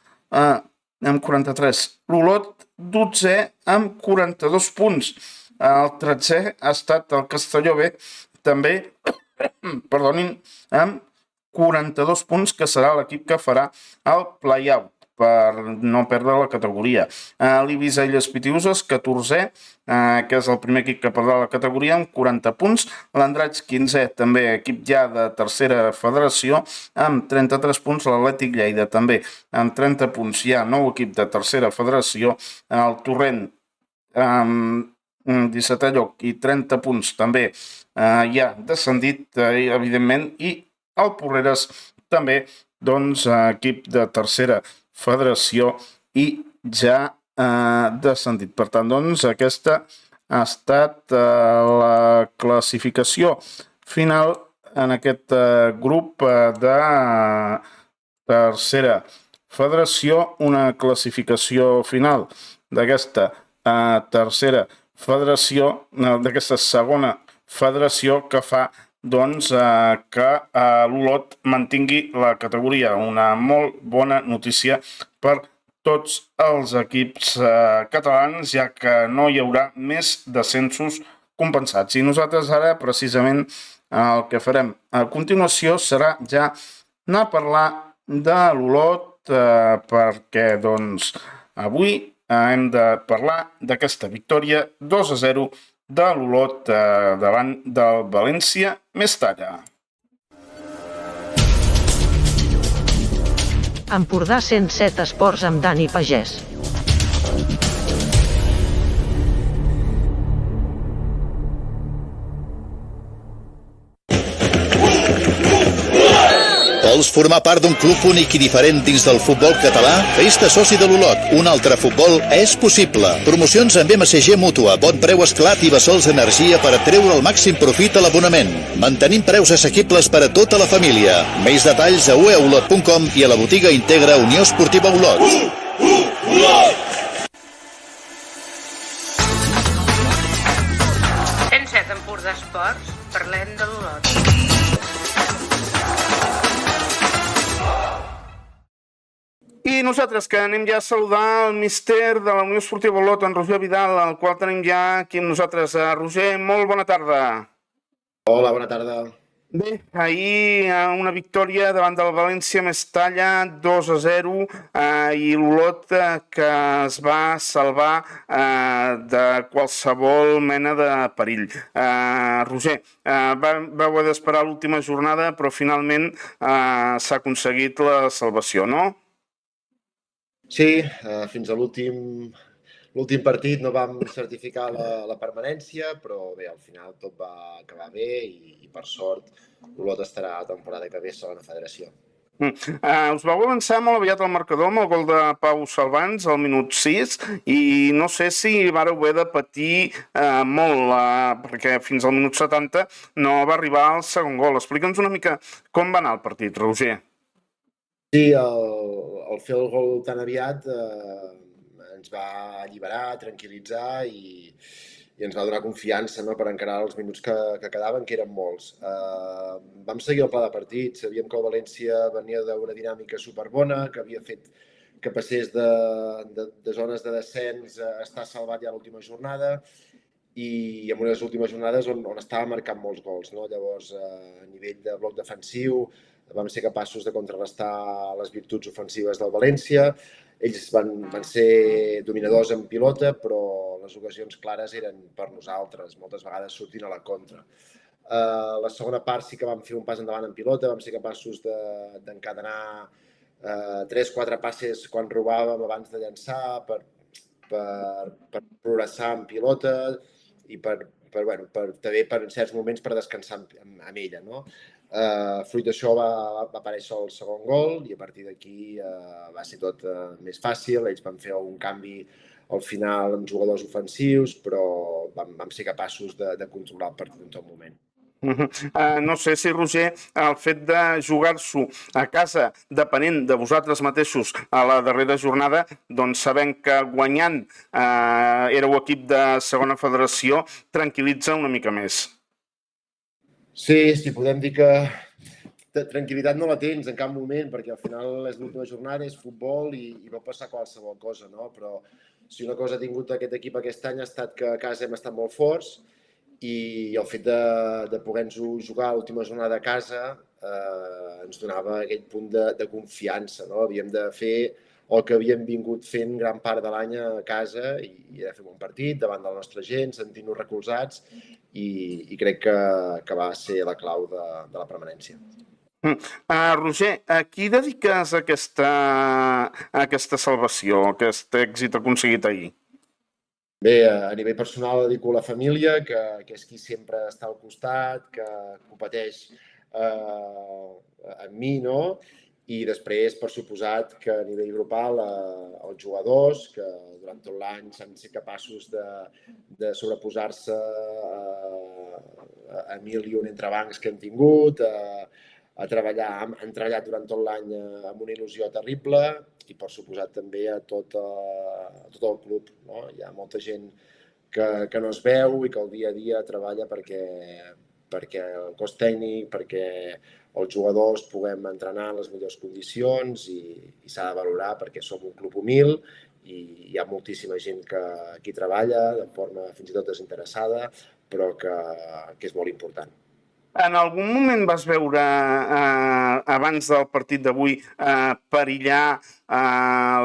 L'Olot, 12è amb 42 punts. El 13è ha estat el Castelló B, també, amb 42 punts, que serà l'equip que farà el play-out. per no perdre la categoria. L'Eivissa Illes Pitiüses, 14è, que és el primer equip que perdrà la categoria, amb 40 punts. L'Andratx, 15è, també equip ja de tercera federació, amb 33 punts. L'Atlètic Lleida, també, amb 30 punts, ja nou equip de tercera federació. El Torrent, amb 17è lloc i 30 punts, també ja descendit, evidentment, i el Porreres, també, doncs, equip de tercera federació i ja descendit. Per tant, doncs, aquesta ha estat la classificació final en aquest grup de tercera federació, una classificació final d'aquesta tercera federació, d'aquesta segona federació, que fa doncs que l'Olot mantingui la categoria. Una molt bona notícia per tots els equips catalans, ja que no hi haurà més descensos compensats. I nosaltres ara, precisament, el que farem a continuació serà ja anar a parlar de l'Olot, perquè doncs avui hem de parlar d'aquesta victòria 2-0 de l'Olot davant del València Mestalla. Empordà 107 Esports amb Dani Pagès. Vols formar part d'un club únic i diferent dins del futbol català? Fes-te soci de l'Olot. Un altre futbol és possible. Promocions amb MSG Mútua, bon preu esclat i Bessols Energia per treure el màxim profit a l'abonament. Mantenim preus assequibles per a tota la família. Més detalls a ueolot.com i a la botiga Integra Unió Esportiva Olot. Olot! 107 Empordà Esports, parlem de l'Olot. I nosaltres, que anem ja a saludar el míster de la Unió Esportiva Olot, en Roger Vidal, el qual tenim ja aquí amb nosaltres. Roger, molt bona tarda. Hola, bona tarda. Bé, ahir una victòria davant del València Mestalla, 2-0, i l'Olot que es va salvar de qualsevol mena de perill. Roger, va haver d'esperar l'última jornada, però finalment s'ha aconseguit la salvació, no? Sí, fins a l'últim partit no vam certificar la permanència, però bé, al final tot va acabar bé i per sort l'Olot estarà a temporada que ve a segona federació. Us vau avançar molt aviat al marcador amb el gol de Pau Salvans al minut 6 i no sé si vareu haver de patir molt, perquè fins al minut 70 no va arribar el segon gol. Explica'ns una mica com va anar el partit, Roger. Sí, el fer el gol tan aviat ens va alliberar, tranquil·litzar i ens va donar confiança, no?, per encarar els minuts que quedaven, que eren molts. Vam seguir el pla de partit, sabíem que el València venia d'una dinàmica superbona, que havia fet que passés de zones de descens a estar salvat ja a l'última jornada i en unes últimes jornades on estava marcant molts gols, no? Llavors, a nivell de bloc defensiu, vam ser capaços de contrarrestar les virtuts ofensives del València. Ells van ser dominadors en pilota, però les ocasions clares eren per nosaltres, moltes vegades sortint a la contra. La segona part sí que vam fer un pas endavant en pilota, vam ser capaços d'encadenar 3-4 passes quan robàvem abans de llançar per progressar en pilota i també per en certs moments per descansar amb ella, no? Fruit d'això va aparèixer el segon gol i a partir d'aquí va ser tot més fàcil. Ells van fer un canvi al final amb jugadors ofensius, però vam ser capaços de controlar el partit en tot moment. No sé si, Roger, el fet de jugar-s'ho a casa, depenent de vosaltres mateixos a la darrera jornada, doncs sabent que guanyant éreu equip de segona federació, tranquil·litza una mica més. Sí, podem dir que tranquil·litat no la tens en cap moment, perquè al final és l'última jornada, és futbol i pot passar qualsevol cosa, no? Però si una cosa ha tingut aquest equip aquest any ha estat que a casa hem estat molt forts i el fet de poder-nos-ho jugar a l'última jornada a casa ens donava aquell punt de confiança, no? Havíem de fer o que havíem vingut fent gran part de l'any a casa i de fer un bon partit davant de la nostra gent, sentint-nos recolzats i crec que va ser la clau de la permanència. Roger, a qui dediques aquesta salvació, aquest èxit aconseguit ahir? Bé, a nivell personal dedico a la família, que és qui sempre està al costat, que competeix amb mi, no? I després, per suposat, que a nivell grupal els jugadors, que durant tot l'any s'han de ser capaços de sobreposar-se a 1.000 entrebancs que hem tingut, han treballat durant tot l'any amb una il·lusió terrible i, per suposat, també a tot el club. No? Hi ha molta gent que no es veu i que el dia a dia treballa perquè el cos tècnic, perquè els jugadors puguem entrenar en les millors condicions i s'ha de valorar perquè som un club humil i hi ha moltíssima gent que aquí treballa de forma fins i tot desinteressada, però que és molt important. En algun moment vas veure, abans del partit d'avui, perillar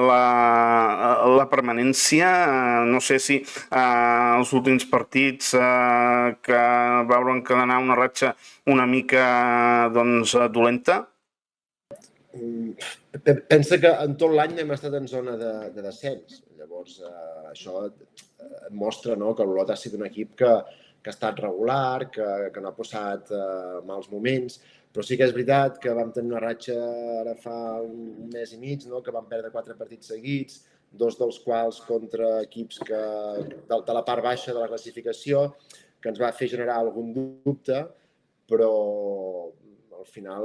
la permanència? No sé si els últims partits que vau encadenar una ratxa una mica dolenta? Pensa que en tot l'any hem estat en zona de descens. Llavors, això et mostra que l'Olot ha sigut un equip que ha estat regular, que no ha passat mals moments, però sí que és veritat que vam tenir una ratxa ara fa un mes i mig, que vam perdre 4 partits seguits, 2 dels quals contra equips de la part baixa de la classificació, que ens va fer generar algun dubte, però al final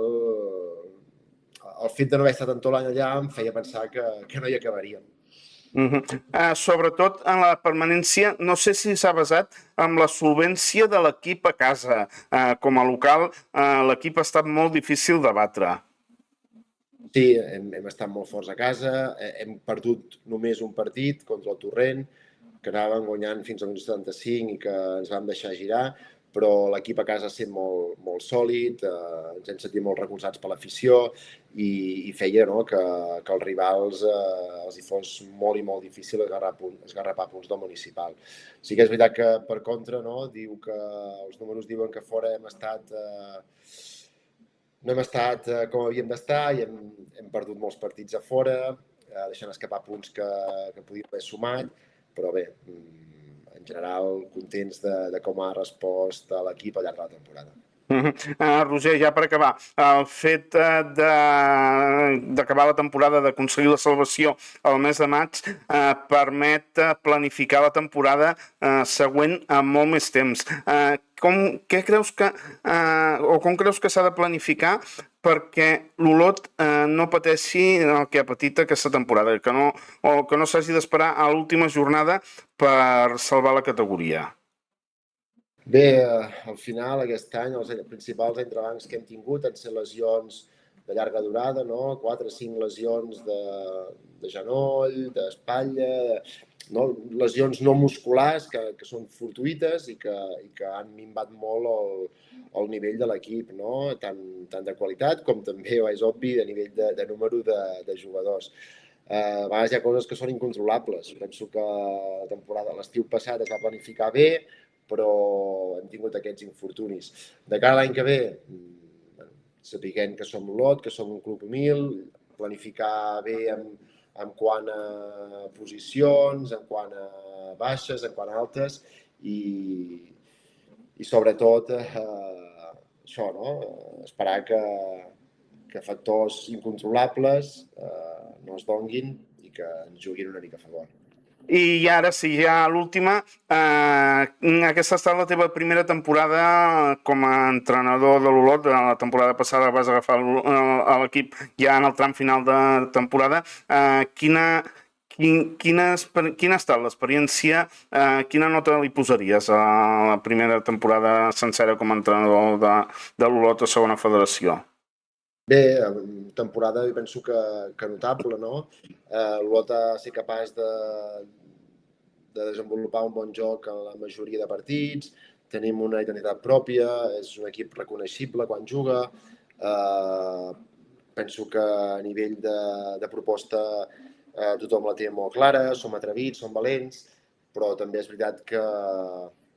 el fet de no haver estat en tot l'any allà em feia pensar que no hi acabaríem. Sobretot en la permanència, no sé si s'ha basat en la solvència de l'equip a casa. Com a local, l'equip ha estat molt difícil de batre. Sí, hem estat molt forts a casa, hem perdut només un partit contra el Torrent, que anàvem guanyant fins al minut 75 i que ens vam deixar girar, però l'equip a casa ha estat molt sòlid, ens hem sentit molt recolzats per l'afició i feia que els rivals els hi fos molt i molt difícil esgarrapar punts del municipal. Sí que és veritat que, per contra, diu que els números diuen que fora no hem estat com havíem d'estar i hem perdut molts partits a fora, deixant escapar punts que podíem haver sumat, però bé, en general, contents de com ha respost l'equip al llarg de la temporada. Roger, ja per acabar, el fet d'acabar la temporada, d'aconseguir la salvació el mes de maig, permet planificar la temporada següent amb molt més temps. Com creus que s'ha de planificar perquè l'Olot no pateixi el que ha patit aquesta temporada, que no s'hagi d'esperar a l'última jornada per salvar la categoria? Bé, al final, aquest any, els principals entrebancs que hem tingut han estat lesions de llarga durada, 4 o 5 lesions de genoll, d'espatlla, lesions no musculars que són fortuïtes i que han minvat molt el nivell de l'equip, tant de qualitat com també, és obvi, a nivell de número de jugadors. A vegades hi ha coses que són incontrolables. Penso que la temporada, l'estiu passat, es va planificar bé, però hem tingut aquests infortunis. De cara a l'any que ve, sapiguem que som l'Olot, que som un club humil, planificar bé en quant a posicions, en quant a baixes, en quant a altes i sobretot això, esperar que factors incontrolables no es donguin i que ens juguin una mica a favor. I ara, sí, ja l'última, aquesta ha estat la teva primera temporada com a entrenador de l'Olot. La temporada passada vas agafar l'equip ja en el tram final de temporada. Quina ha estat l'experiència? Quina nota li posaries a la primera temporada sencera com a entrenador de l'Olot a segona federació? Bé, temporada jo penso que notable, l'Olot ha de ser capaç de desenvolupar un bon joc en la majoria de partits, tenim una identitat pròpia, és un equip reconeixible quan juga, penso que a nivell de proposta tothom la té molt clara, som atrevits, som valents, però també és veritat que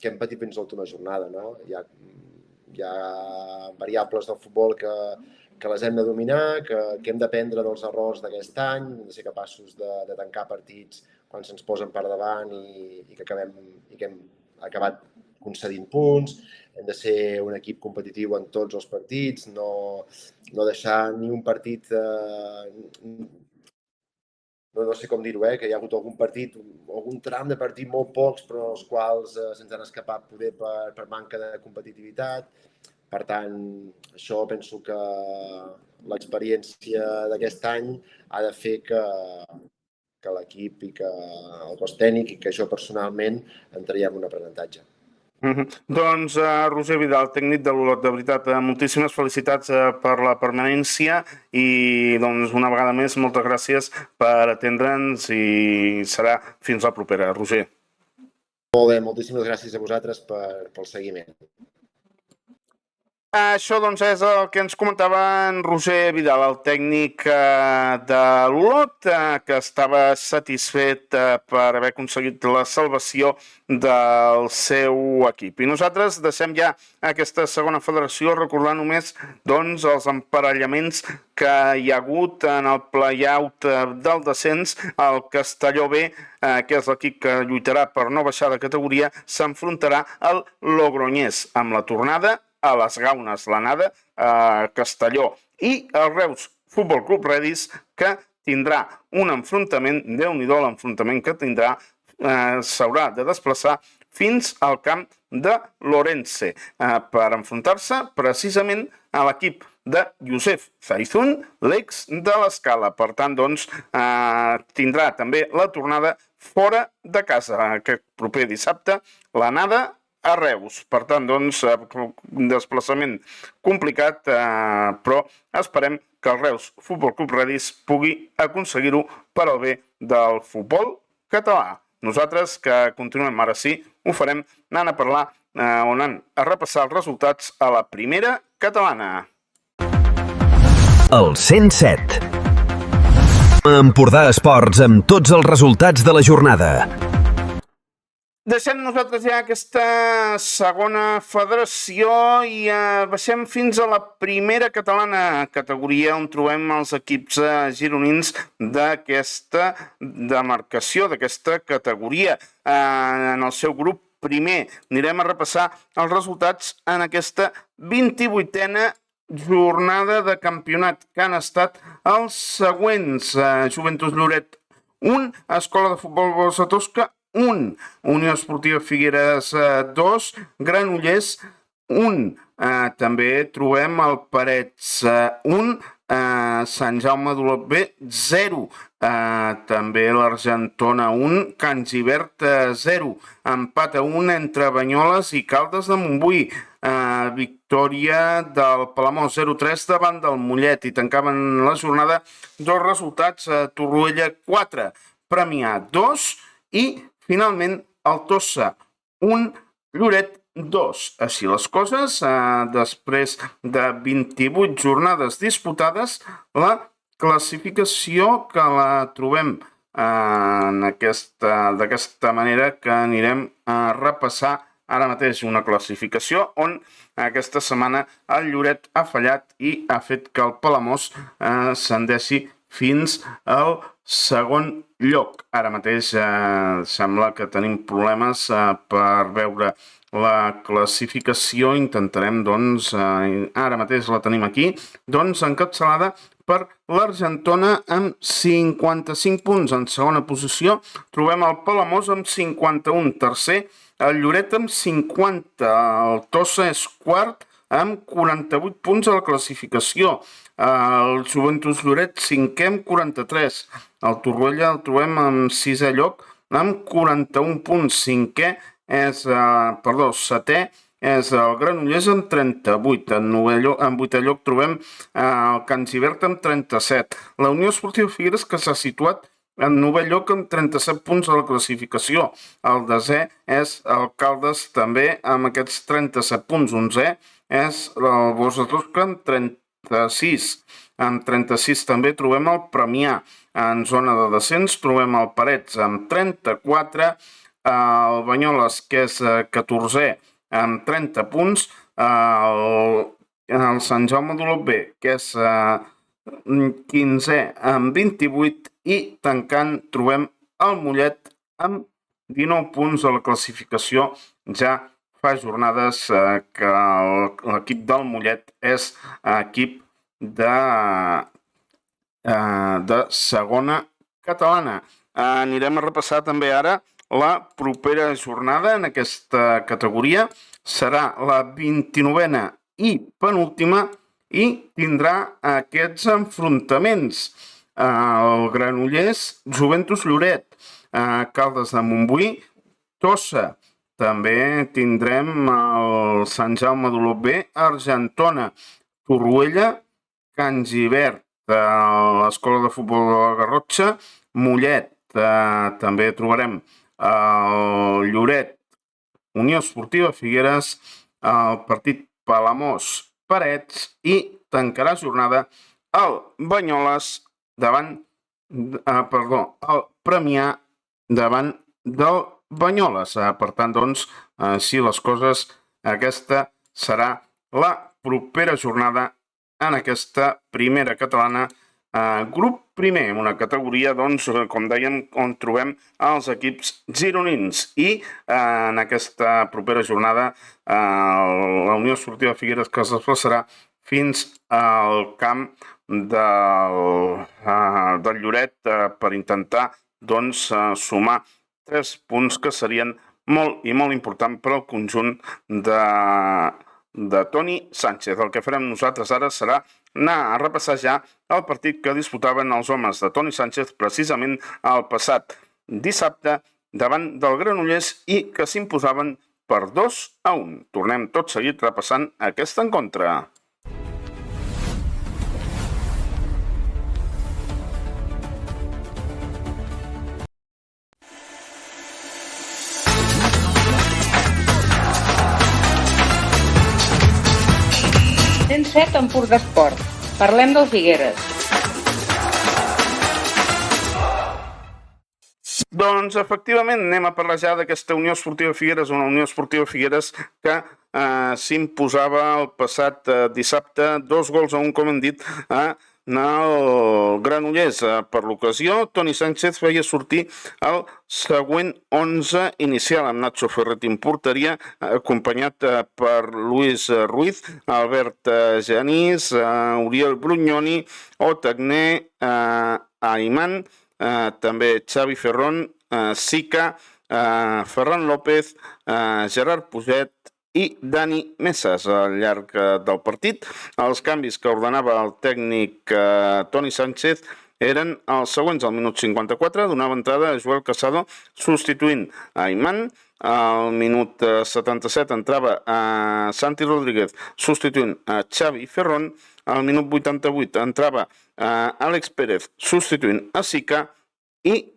hem patit fins a l'última jornada, no? Hi ha variables del futbol que les hem de dominar, que hem d'aprendre dels errors d'aquest any, hem de ser capaços de tancar partits quan se'ns posen per davant i que hem acabat concedint punts, hem de ser un equip competitiu en tots els partits, no deixar ni un partit, no sé com dir-ho, que hi ha hagut algun partit, algun tram de partit, molt pocs, però els quals se'ns han escapat poder per manca de competitivitat. Per tant, això penso que l'experiència d'aquest any ha de fer que l'equip i que el cos tècnic i que jo personalment en traiem un aprenentatge. Doncs Roger Vidal, tècnic de l'Olot, de veritat, moltíssimes felicitats per la permanència i doncs una vegada més moltes gràcies per atendre'ns i serà fins la propera, Roger. Molt bé, moltíssimes gràcies a vosaltres pel seguiment. Això doncs és el que ens comentava en Roger Vidal, el tècnic de l'Olot, que estava satisfet per haver aconseguit la salvació del seu equip. I nosaltres deixem ja aquesta segona federació recordant només doncs, els emparellaments que hi ha hagut en el play-out del descens. El Castelló B, que és l'equip que lluitarà per no baixar de categoria, s'enfrontarà al Logroñés amb la tornada a les Gaunes, l'anada a Castelló, i el Reus Futbol Club Redis, que tindrà un enfrontament, Déu-n'hi-do l'enfrontament que tindrà, s'haurà de desplaçar fins al camp de l'Orense per enfrontar-se precisament a l'equip de Josep Zaizun, l'ex de l'Escala. Per tant, doncs, tindrà també la tornada fora de casa, aquest proper dissabte, l'anada a Reus. Per tant, doncs, un desplaçament complicat, però esperem que el Reus Futbol Club Redis pugui aconseguir-ho per al bé del futbol català. Nosaltres, que continuem ara sí, ho farem anant a parlar o anant a repassar els resultats a la primera catalana. El 107. Empordà Esports amb tots els resultats de la jornada. Deixem nosaltres ja aquesta segona federació i baixem fins a la primera catalana, categoria on trobem els equips gironins d'aquesta demarcació, d'aquesta categoria. En el seu grup primer anirem a repassar els resultats en aquesta 28a jornada de campionat, que han estat els següents: Joventut Lloret 1, Escola de Futbol Bossa Tosca 1, Unió Esportiva Figueres 2, Granollers 1, també trobem el Parets 1, Sant Jaume d'Olot B 0, també l'Argentona 1, Can Gibert 0, empat a 1 entre Banyoles i Caldes de Montbui, victòria del Palamós 0-3 davant del Mollet, i tancaven la jornada dos resultats: Torroella 4, Premià 2 i finalment el Tossa 1, Lloret 2. Així les coses, després de 28 jornades disputades, la classificació que la trobem d'aquesta manera, que anirem a repassar ara mateix. Una classificació on aquesta setmana el Lloret ha fallat i ha fet que el Palamós ascendeixi fins al segon lloc. Ara mateix sembla que tenim problemes per veure la classificació. Intentarem, doncs, ara mateix la tenim aquí, doncs encapçalada per l'Argentona amb 55 punts. En segona posició trobem el Palamós amb 51, tercer el Lloret amb 50, el Tossa és quart amb 48 punts a la classificació, el Joventut Lloret 5è amb 43, el Torroella el trobem en 6è lloc amb 41 punts, 7è és el Granollers amb 38, en 8è lloc trobem el Can Gibert amb 37, la Unió Esportiva Figueres, que s'ha situat en 9è lloc amb 37 punts a la classificació, el 10è és el Caldes també amb aquests 37 punts, 11è és el Bossa Tosca amb 36, amb 36 també trobem el Premià. En zona de descens trobem el Parets amb 34, el Banyoles, que és 14è, amb 30 punts, el Sant Jaume d'Olot B, que és 15è, amb 28, i tancant trobem el Mollet amb 19 punts a la classificació. Ja fa jornades que l'equip del Mollet és equip de segona catalana. Anirem a repassar també ara la propera jornada en aquesta categoria. Serà la 29a i penúltima i tindrà aquests enfrontaments. El Granollers, Joventut Lloret, Caldes de Montbui, Tossa. També tindrem el Sant Jaume d'Olot B, Argentona, Torroella, Can Gibert, l'Escola de Futbol de la Garrotxa, Mollet. També trobarem el Lloret, Unió Esportiva Figueres, el partit Palamós, Parets, i tancarà jornada el Banyoles el Premià davant del Banyoles. Per tant, doncs, així les coses, aquesta serà la propera jornada en aquesta primera catalana, grup primer, una categoria, doncs, com dèiem, on trobem els equips gironins. I en aquesta propera jornada la Unió Esportiva Figueres, que es desplaçarà fins al camp del Lloret per intentar, doncs, sumar 3 punts que serien molt i molt important per al conjunt de Toni Sánchez. El que farem nosaltres ara serà anar a repassar ja el partit que disputaven els homes de Toni Sánchez precisament el passat dissabte davant del Granollers i que s'imposaven per 2-1. Tornem tot seguit repassant aquest encontre. Set Empordà Esport. Parlem del Figueres. Doncs, efectivament, anem a parlar ja d'aquesta Unió Esportiva Figueres, una Unió Esportiva Figueres que s'imposava el passat dissabte 2-1, com hem dit, el Granollers. Per l'ocasió, Toni Sánchez feia sortir el següent 11 inicial, amb Nacho Ferret en porteria, acompanyat per Luis Ruiz, Albert Genís, Oriol Brugnoni, Otagné, Ayman, també Xavi Ferrón, Sica, Ferran López, Gerard Puget i Dani Mesas al llarg del partit. Els canvis que ordenava el tècnic Toni Sánchez eren els següents. Al minut 54 donava entrada a Joel Casado substituint a Ayman. Al minut 77 entrava a Santi Rodríguez substituint a Xavi Ferrón. Al minut 88 entrava a Àlex Pérez substituint a Sica i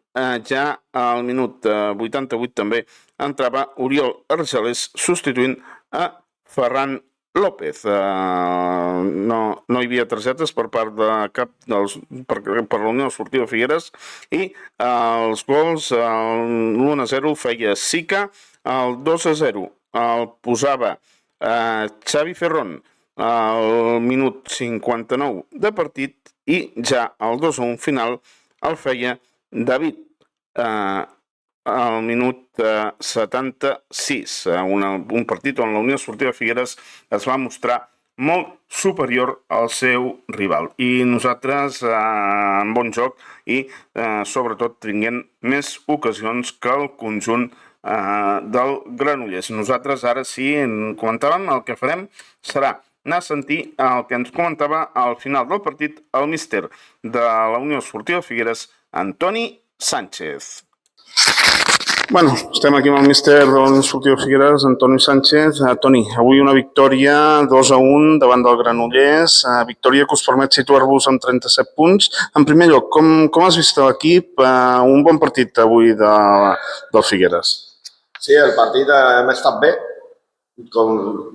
ja al minut 88 també entrava Oriol Argelés substituint a Ferran López. No hi havia targetes per part de cap per la Unió Esportiva Figueres i els gols, el 1-0 feia Sica, el 2-0 el posava Xavi Ferrón al minut 59 de partit i ja el 2-1 final el feia David al minut 76, un partit on la Unió Esportiva Figueres es va mostrar molt superior al seu rival i nosaltres en bon joc i sobretot tinguent més ocasions que el conjunt del Granollers. Nosaltres ara sí en comentàvem, el que farem serà anar a sentir el que ens comentava al final del partit el míster de la Unió Esportiva Figueres, Toni Sánchez. Bueno, estem aquí amb el míster de la Unió Esportiva Figueres, Toni Sánchez. Toni, avui una victòria 2-1 davant del Granollers, victòria que us permet situar-vos amb 37 punts. En primer lloc, com has vist l'equip? Un bon partit avui del Figueres. Sí, el partit hem estat bé,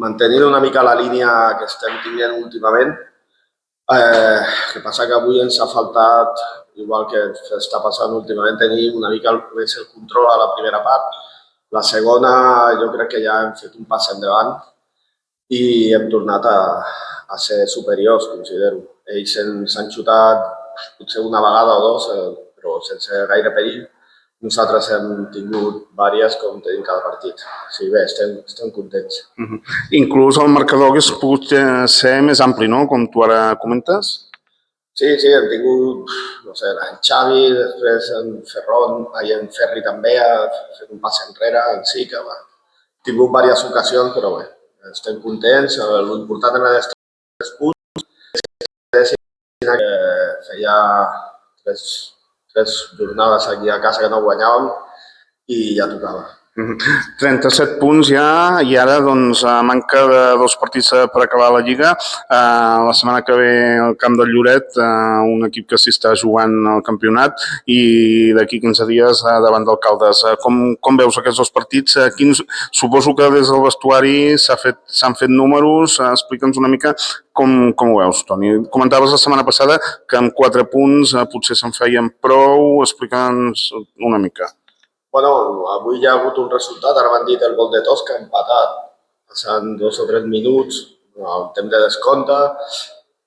mantenint una mica la línia que estem tinguent últimament. El que passa que avui ens ha faltat, igual que està passant últimament, tenir una mica més el control a la primera part. La segona jo crec que ja hem fet un pas endavant i hem tornat a ser superiors, considero. Ells s'han xutat potser una vegada o dues, però sense gaire perill. Nosaltres hem tingut diverses com tenim cada partit. Sí, bé, estem contents. Inclús el marcador hagués pogut ser més ampli, no?, com tu ara comentes. Sí, hem tingut, no sé, en Xavi, després en Ferron, en Ferri també ha fet un pas enrere, en sí, que hem tingut diverses ocasions, però bé, estem contents. L'important era els 3 punts, que feia 3 jornades aquí a casa que no guanyàvem i ja tocava. 37 punts ja, i ara doncs manca de 2 partits per acabar la Lliga. La setmana que ve al camp del Lloret, un equip que s'hi està jugant el campionat, i d'aquí 15 dies davant d'Alcaldes. Com veus aquests 2 partits? Suposo que des del vestuari s'han fet números. Explica'ns una mica com ho veus, Toni. Comentaves la setmana passada que amb 4 punts potser se'n feien prou. Explica'ns una mica. Bueno, avui hi ha hagut un resultat, ara m'han dit el gol de Tosca, empatat, passant 2 o 3 minuts, el temps de descompte,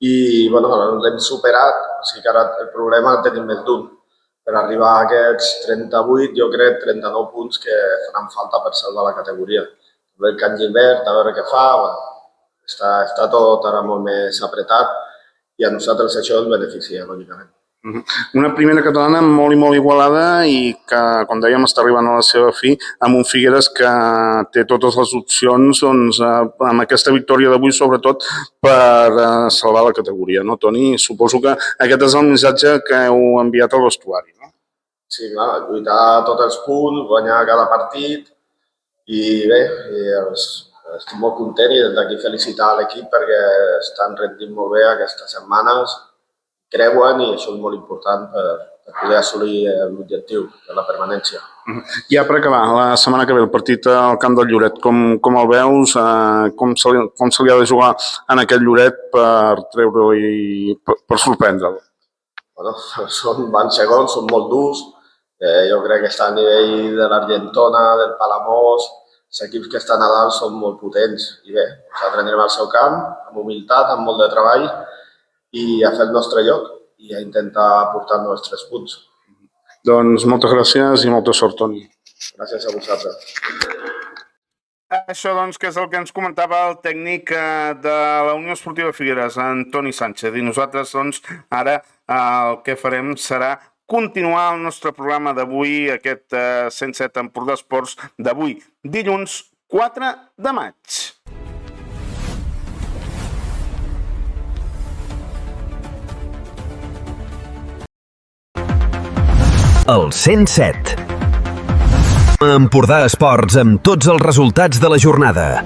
i bueno, l'hem superat, o sigui que ara el problema el tenim més d'un. Per arribar a aquests 38, jo crec, 39 punts que faran falta per salvar la categoria. El Can Gilbert, a veure què fa, està tot ara molt més apretat i a nosaltres això ens beneficia, lògicament. Una primera catalana molt i molt igualada i que, com dèiem, està arribant a la seva fi, amb un Figueres que té totes les opcions, doncs, amb aquesta victòria d'avui, sobretot per salvar la categoria, no, Toni? Suposo que aquest és el missatge que heu enviat al vestuari, no? Sí, clar, lluitar tots els punts, guanyar cada partit i bé, estic molt content i des d'aquí felicitar l'equip perquè estan rendint molt bé aquestes setmanes, creuen i això és molt important per poder assolir l'objectiu de la permanència. Ja per acabar, la setmana que ve el partit al camp del Lloret, com el veus? Com se li ha de jugar en aquest Lloret per treure-li, per sorprendre'l? Van segons, són molt durs. Jo crec que està a nivell de l'Argentona, del Palamós. Els equips que estan a dalt són molt potents. I bé, nosaltres anirem al seu camp, amb humilitat, amb molt de treball, i a fer el nostre lloc i a intentar portar els nostres punts. Doncs moltes gràcies i molta sort, Toni. Gràcies a vosaltres. Això, doncs, que és el que ens comentava el tècnic de la Unió Esportiva Figueres, en Toni Sánchez. I nosaltres, doncs, ara el que farem serà continuar el nostre programa d'avui, aquest 107 Empordà Esports d'avui, dilluns 4 de maig. El 107. Empordà Esports amb tots els resultats de la jornada.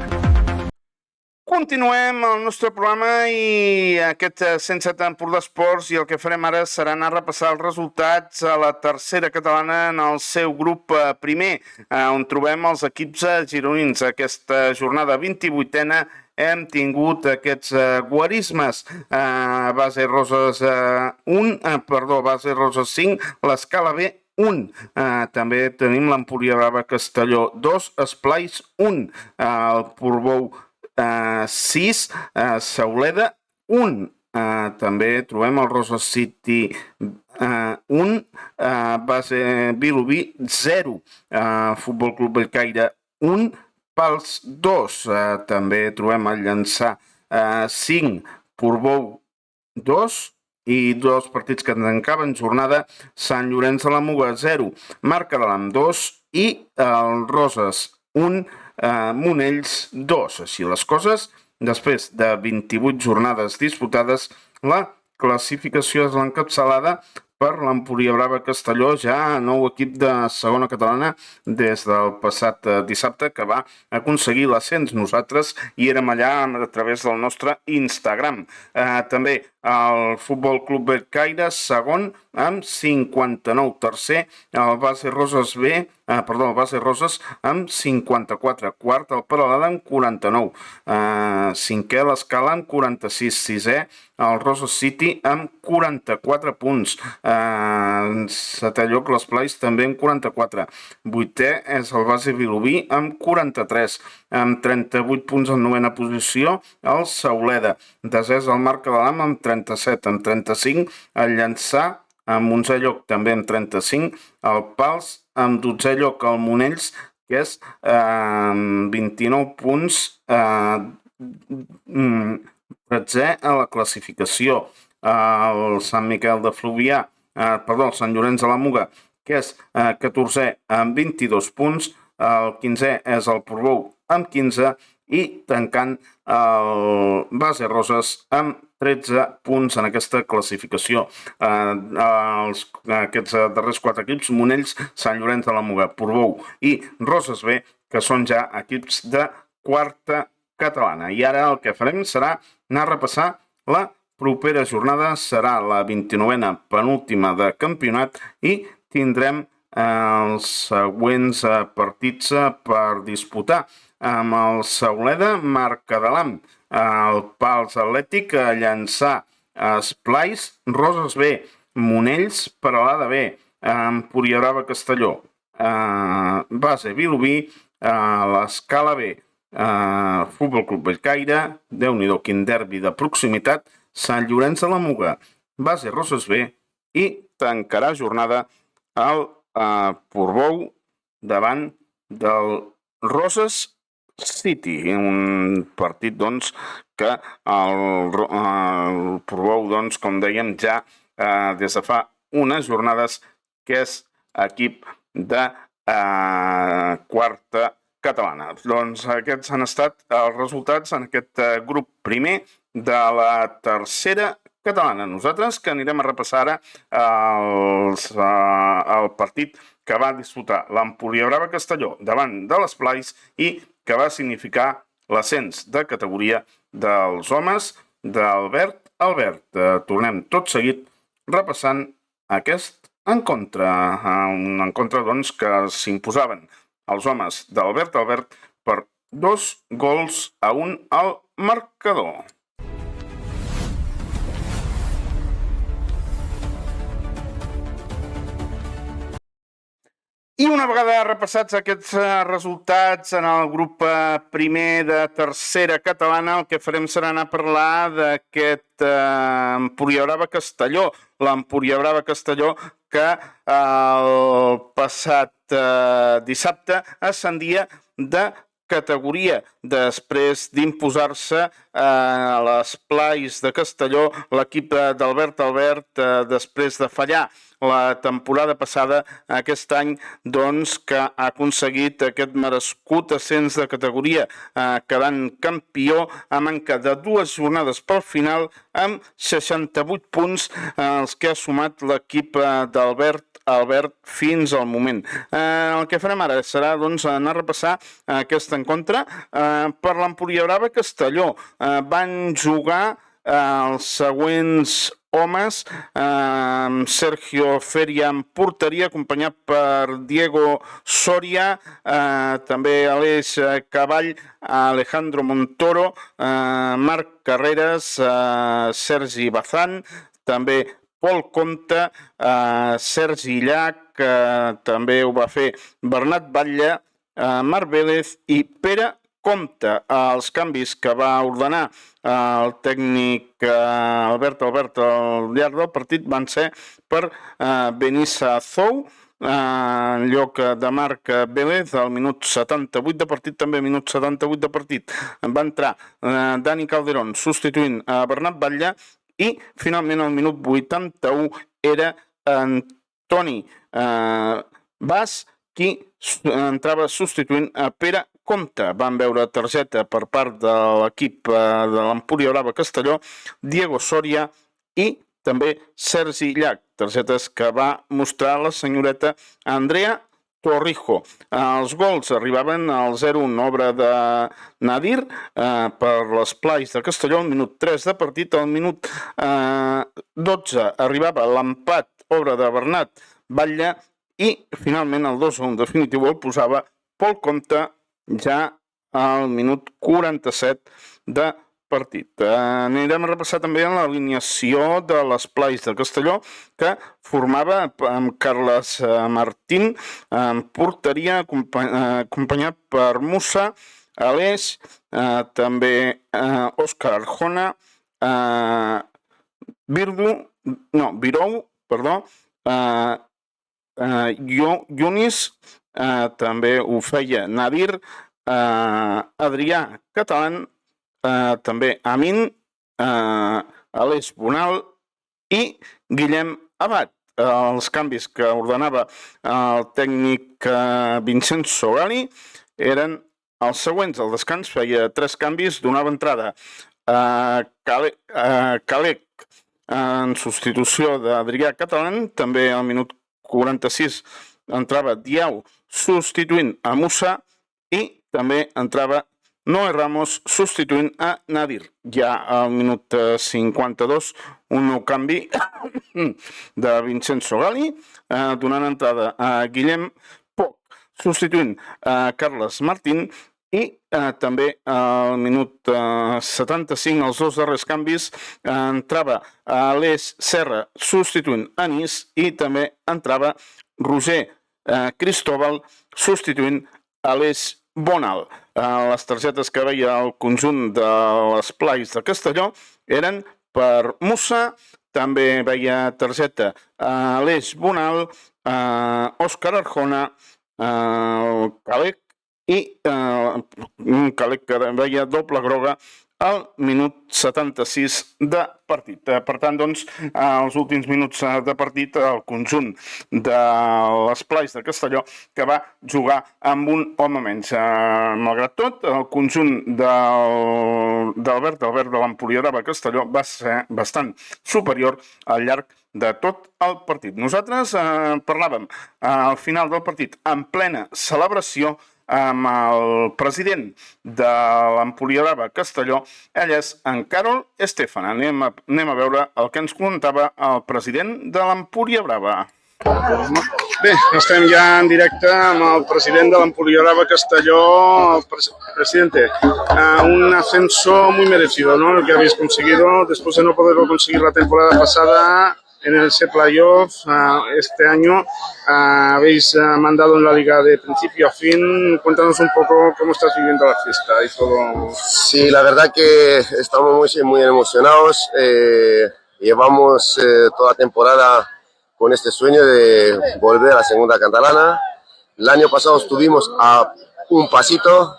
Continuem el nostre programa i aquest 107 Empordà Esports, i el que farem ara serà anar a repassar els resultats a la tercera catalana en el seu grup primer, on trobem els equips gironins. Aquesta jornada 28a hem tingut aquests guarismes. Base Roses 5, l'Escala B 1. També tenim l'Empúria Brava Castelló 2, Esplais 1, el Portbou 6, Sauleda 1. També trobem el Roses City 1, Base Vilobí 0, Futbol Club Bellcaire 1, Pals 2, també trobem el Llançà 5, Portbou 2, i 2 partits que tancaven jornada, Sant Llorenç de la Muga 0, Marca de l'Am 2 i el Roses 1, Monells 2. Així les coses, després de 28 jornades disputades, la classificació és l'encapçalada per l'Empúria Brava Castelló, ja nou equip de segona catalana des del passat dissabte, que va aconseguir l'ascens. Nosaltres hi érem allà a través del nostre Instagram. També el Futbol Club Bellcaire, segon amb 59. Tercer, el Base Roses amb 54. Quart, el Peralada amb 49. Cinquè, l'Escala amb 46. Sisè, el Roses City amb 44 punts. Setè lloc, l'Esplais també amb 44. Vuitè és el Base Vilobí amb 43. Amb 38 punts en novena posició, el Sauleda. Desè és el Marc Catalam amb 37. Amb 35, el Llançà amb 11è lloc també amb 35. El Pals amb 12è lloc, el Monells, que és 29 punts, 13è a la classificació. El Sant Miquel de Fluvià, el Sant Llorenç de la Muga, que és 14è amb 22 punts. El 15è és el Portbou amb 15 i tancant el Base Roses amb 13 punts en aquesta classificació. Aquests darrers 4 equips, Monells, Sant Llorenç de la Muga, Portbou i Roses B, que són ja equips de quarta catalana. I ara el que farem serà anar a repassar la propera jornada, serà la 29a penúltima de campionat i tindrem els següents partits per disputar. Amb el Sauleda, Marc Catalam, el Pals Atlètic, Llançà, Esplais, Roses B, Monells, Peralada B, Empuriabrava Castelló, Base Vilobí, l'Escala B, Futbol Club Bellcaire, Déu-n'hi-do quin derbi de proximitat, Sant Llorenç de la Muga, Base Roses B i tancarà jornada el Portbou davant del Roses City, un partit doncs que el Portbou, doncs, com dèiem ja des de fa unes jornades, que és equip de quarta catalana. Doncs aquests han estat els resultats en aquest grup primer de la tercera catalana. Nosaltres que anirem a repassar ara el partit que va disputar l'Empuriabrava Castelló davant de l'Esplais i que va significar l'ascens de categoria dels homes d'Albert Albert. Tornem tot seguit repassant aquest encontre. Un encontre, doncs, que s'imposaven els homes d'Albert Albert per 2-1 al marcador. I una vegada repassats aquests resultats en el grup primer de tercera catalana, el que farem serà anar a parlar d'aquest Empuriabrava Castelló. L'Empuriabrava Castelló que el passat dissabte ascendia de categoria després d'imposar-se a l'Esplais de Castelló, l'equip d'Albert Albert, després de fallar la temporada passada, aquest any, doncs, que ha aconseguit aquest merescut ascens de categoria, quedant campió a manca de 2 jornades pel final, amb 68 punts, els que ha sumat l'equip d'Albert Albert fins al moment. El que farem ara serà, doncs, anar a repassar aquest encontre. Per l'Empuriabrava Castelló van jugar els següents homes, Sergio Feria en porteria, acompanyat per Diego Soria, també Aleix Cavall, Alejandro Montoro, Marc Carreras, Sergi Bazán, també Pol Comte, Sergi Llach, també ho va fer Bernat Batlle, Marc Vélez i Pere Comte. Els canvis que va ordenar el tècnic Albert Albert al llarg del partit van ser per Benissa Zou, en lloc de Marc Vélez, al minut 78 de partit, també minut 78 de partit. Va entrar Dani Calderón substituint a Bernat Batlle i finalment al minut 81 era Antoni Bas qui entrava substituint a Pere Comte. Van veure targeta per part de l'equip de l'Empuriabrava Castelló, Diego Soria i també Sergi Llach. Targetes que va mostrar la senyoreta Andrea Torrijo. Els gols arribaven al 0-1, obra de Nadir per l'Esplais de Castelló, al minut 3 de partit. Al minut 12 arribava l'empat, obra de Bernat Batlle, i finalment el 2-1 definitiu el posava Pol Comte ja al minut 47 de partit. Anirem a repassar també l'alineació de l'Esplais de Castelló, que formava amb Carles Martín en porteria, acompanyat per Musa, Aleix, també Òscar Arjona, Virou, Yunis, també ho feia Nadir, Adrià Catalán, també Amin, Aleix Bonal i Guillem Abad. Els canvis que ordenava el tècnic Vincenzo Gali eren els següents. Al descans feia 3 canvis, donava entrada a Calec en substitució d'Adrià Catalán, també al minut 46 entrava Diau substituint a Musa i també entrava Noé Ramos substituint a Nadir. Ja al minut 52 un nou canvi de Vincenzo Gali, donant entrada a Guillem Poch substituint a Carles Martín i també al minut 75, els 2 darrers canvis, entrava Aleix Serra substituint a Nis i també entrava Roger Cristóbal substituint Aleix Bonal. Les targetes que veia el conjunt de l'Esplais de Castelló eren per Musa, també veia targeta Aleix Bonal, Òscar Arjona, Calec i Calec que veia doble groga al minut 76 de partit. Per tant, doncs, als últims minuts de partit, el conjunt de l'Esplais de Castelló que va jugar amb un home menys. Malgrat tot, el conjunt d'Albert de l'Empuriabrava Castelló va ser bastant superior al llarg de tot el partit. Nosaltres parlàvem al final del partit en plena celebració amb el president de l'Empuriabrava Castelló. Ell és en Carol Estefan. Anem a veure el que ens comentava el president de l'Empuriabrava. Bé, estem ja en directe amb el president de l'Empuriabrava Castelló. Presidente, un ascenso muy merecido, ¿no? El que habéis conseguido después de no poderlo conseguir la temporada pasada. En ese playoff este año habéis mandado en la liga de principio a fin. Cuéntanos un poco cómo estás viviendo la fiesta y todo. Sí, la verdad que estamos muy emocionados. Llevamos toda la temporada con este sueño de volver a la segunda catalana. El año pasado estuvimos a un pasito,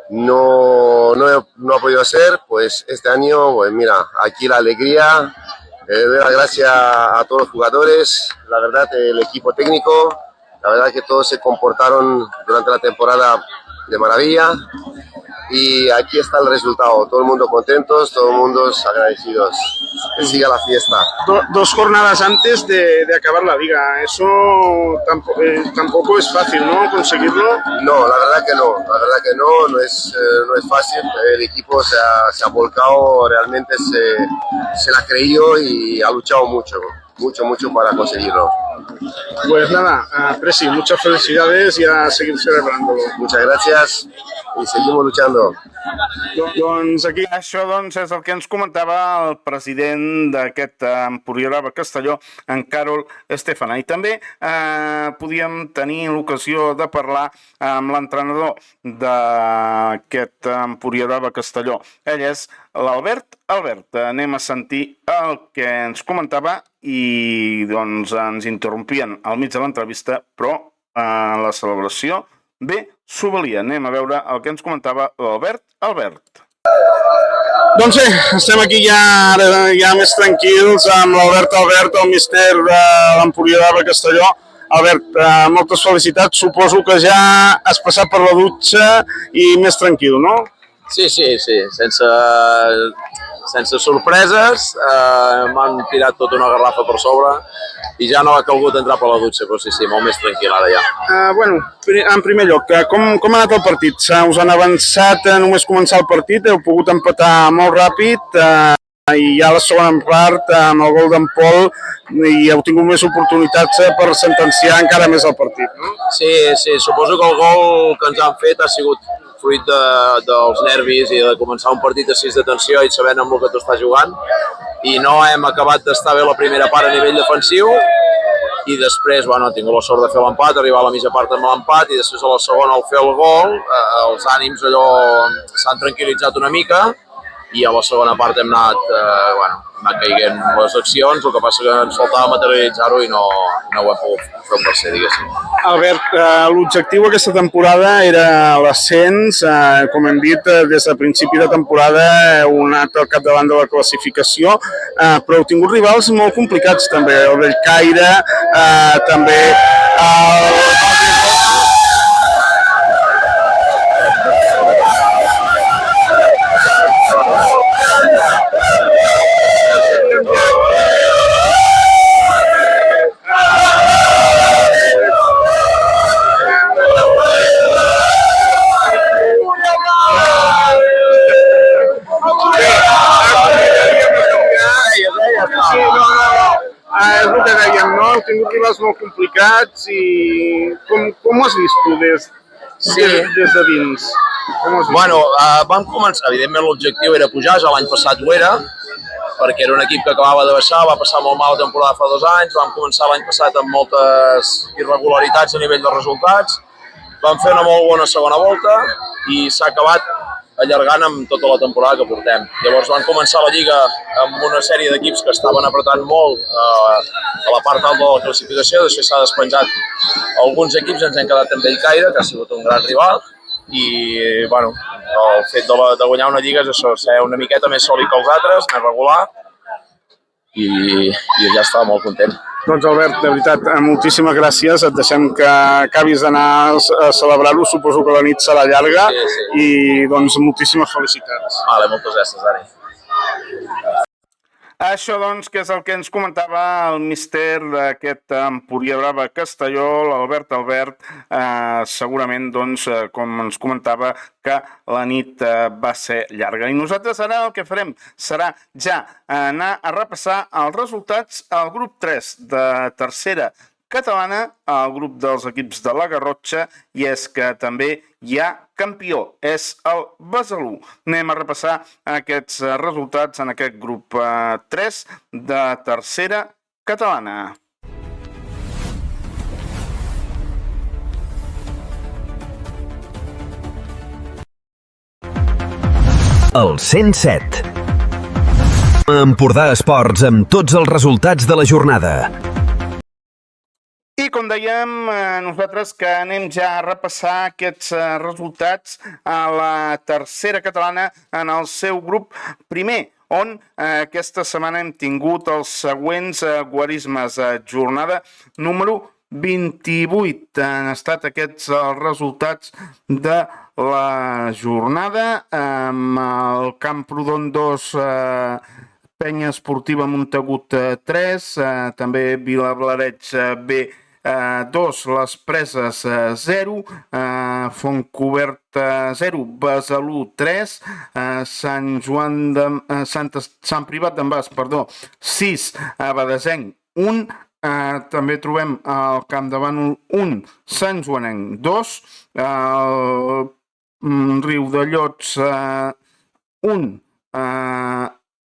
no ha podido ser. Pues este año, pues mira, aquí la alegría. Doy las gracias a todos los jugadores, la verdad el equipo técnico, la verdad que todos se comportaron durante la temporada de maravilla y aquí está el resultado, todo el mundo contentos, todo el mundo agradecidos, que siga la fiesta. 2 jornadas antes de acabar la liga, eso tampoco es fácil, ¿no? ¿Conseguirlo? No, la verdad que no es fácil, el equipo se ha volcado, realmente se la ha creído y ha luchado mucho para conseguirlo. Pues nada, Presi, muchas felicidades y a seguir celebrándolo. Muchas gracias i seguim luchando. Doncs aquí això és el que ens comentava el president d'aquest Empuriabrava Castelló, en Carol Estefan. I també podíem tenir l'ocasió de parlar amb l'entrenador d'aquest Empuriabrava Castelló. Ell és l'Albert. Albert, anem a sentir el que ens comentava i doncs ens interrompien al mig de l'entrevista, però la celebració bé s'ho valia. Anem a veure el que ens comentava l'Albert. Albert. Doncs bé, estem aquí ja més tranquils amb l'Albert, el míster de l'Empuriabrava Castelló. Albert, moltes felicitats. Suposo que ja has passat per la dutxa i més tranquil, no? Sí, sense sorpreses, m'han tirat tota una garrafa per sobre i ja no ha calgut entrar per la dutxa, però sí, molt més tranquil ara ja. En primer lloc, com ha anat el partit? Us han avançat només començar el partit, heu pogut empatar molt ràpid i ja a la segona part, amb el gol d'en Pol, i heu tingut més oportunitats per sentenciar encara més el partit, no? Sí, suposo que el gol que ens han fet ha sigut fruit dels nervis i de començar un partit a 6 de tensió i sabent amb el que tu estàs jugant, i no hem acabat d'estar bé la primera part a nivell defensiu, i després he tingut la sort de fer l'empat, arribar a la mitja part amb l'empat, i després a la segona al fer el gol, els ànims s'han tranquil·litzat una mica, i a la segona part hem anat caiguent les accions, el que passa que ens faltava materialitzar-ho i no ho hem pogut fer un tercer, diguéssim. Albert, l'objectiu aquesta temporada era l'ascens, com hem dit, des de principi de temporada heu anat al capdavant de la classificació, però heu tingut rivals molt complicats també, el Bellcaire, també és el que dèiem, no? Heu tingut rivals molt complicats i com ho has vist tu des de dins? Vam començar, evidentment l'objectiu era pujar, ja l'any passat ho era, perquè era un equip que acabava de baixar, va passar molt mala temporada fa 2 anys, vam començar l'any passat amb moltes irregularitats a nivell de resultats, vam fer una molt bona segona volta i s'ha acabat allargant amb tota la temporada que portem. Llavors van començar la Lliga amb una sèrie d'equips que estaven apretant molt a la part alta de la classificació, després s'ha despenjat alguns equips, ens hem quedat amb Bellcaire, que ha sigut un gran rival, i el fet de guanyar una Lliga és això, ser una miqueta més sòlid que els altres, més regular, i ja estava molt content. Doncs Albert, de veritat, moltíssimes gràcies, et deixem que acabis d'anar a celebrar-ho, suposo que la nit serà llarga, i doncs moltíssimes felicitats. Moltes gràcies, Dani. Això, doncs, que és el que ens comentava el míster d'aquest Empúria Brava Castelló, l'Albert Albert, segurament, doncs, com ens comentava, que la nit va ser llarga. I nosaltres ara el que farem serà ja anar a repassar els resultats al grup 3 de tercera catalana, al grup dels equips de la Garrotxa, i és que també hi ha campió, és el Besalú. Anem a repassar aquests resultats en aquest grup 3 de tercera catalana. El 107. Empordà Esports amb tots els resultats de la jornada. I com dèiem, nosaltres que anem ja a repassar aquests resultats a la tercera catalana en el seu grup primer, on aquesta setmana hem tingut els següents guarismes. Jornada número 28 han estat aquests resultats de la jornada, amb el Camprodon 2, Penya Esportiva Montagut 3, també Vilablareig B 2, Les Preses 0, Fontcobert 0, Besalú 3, Sant Privat d'en Bas, 6, Badesenc 1, també trobem al Camp de Bànol 1, Sant Joanenc 2, Riudellots 1,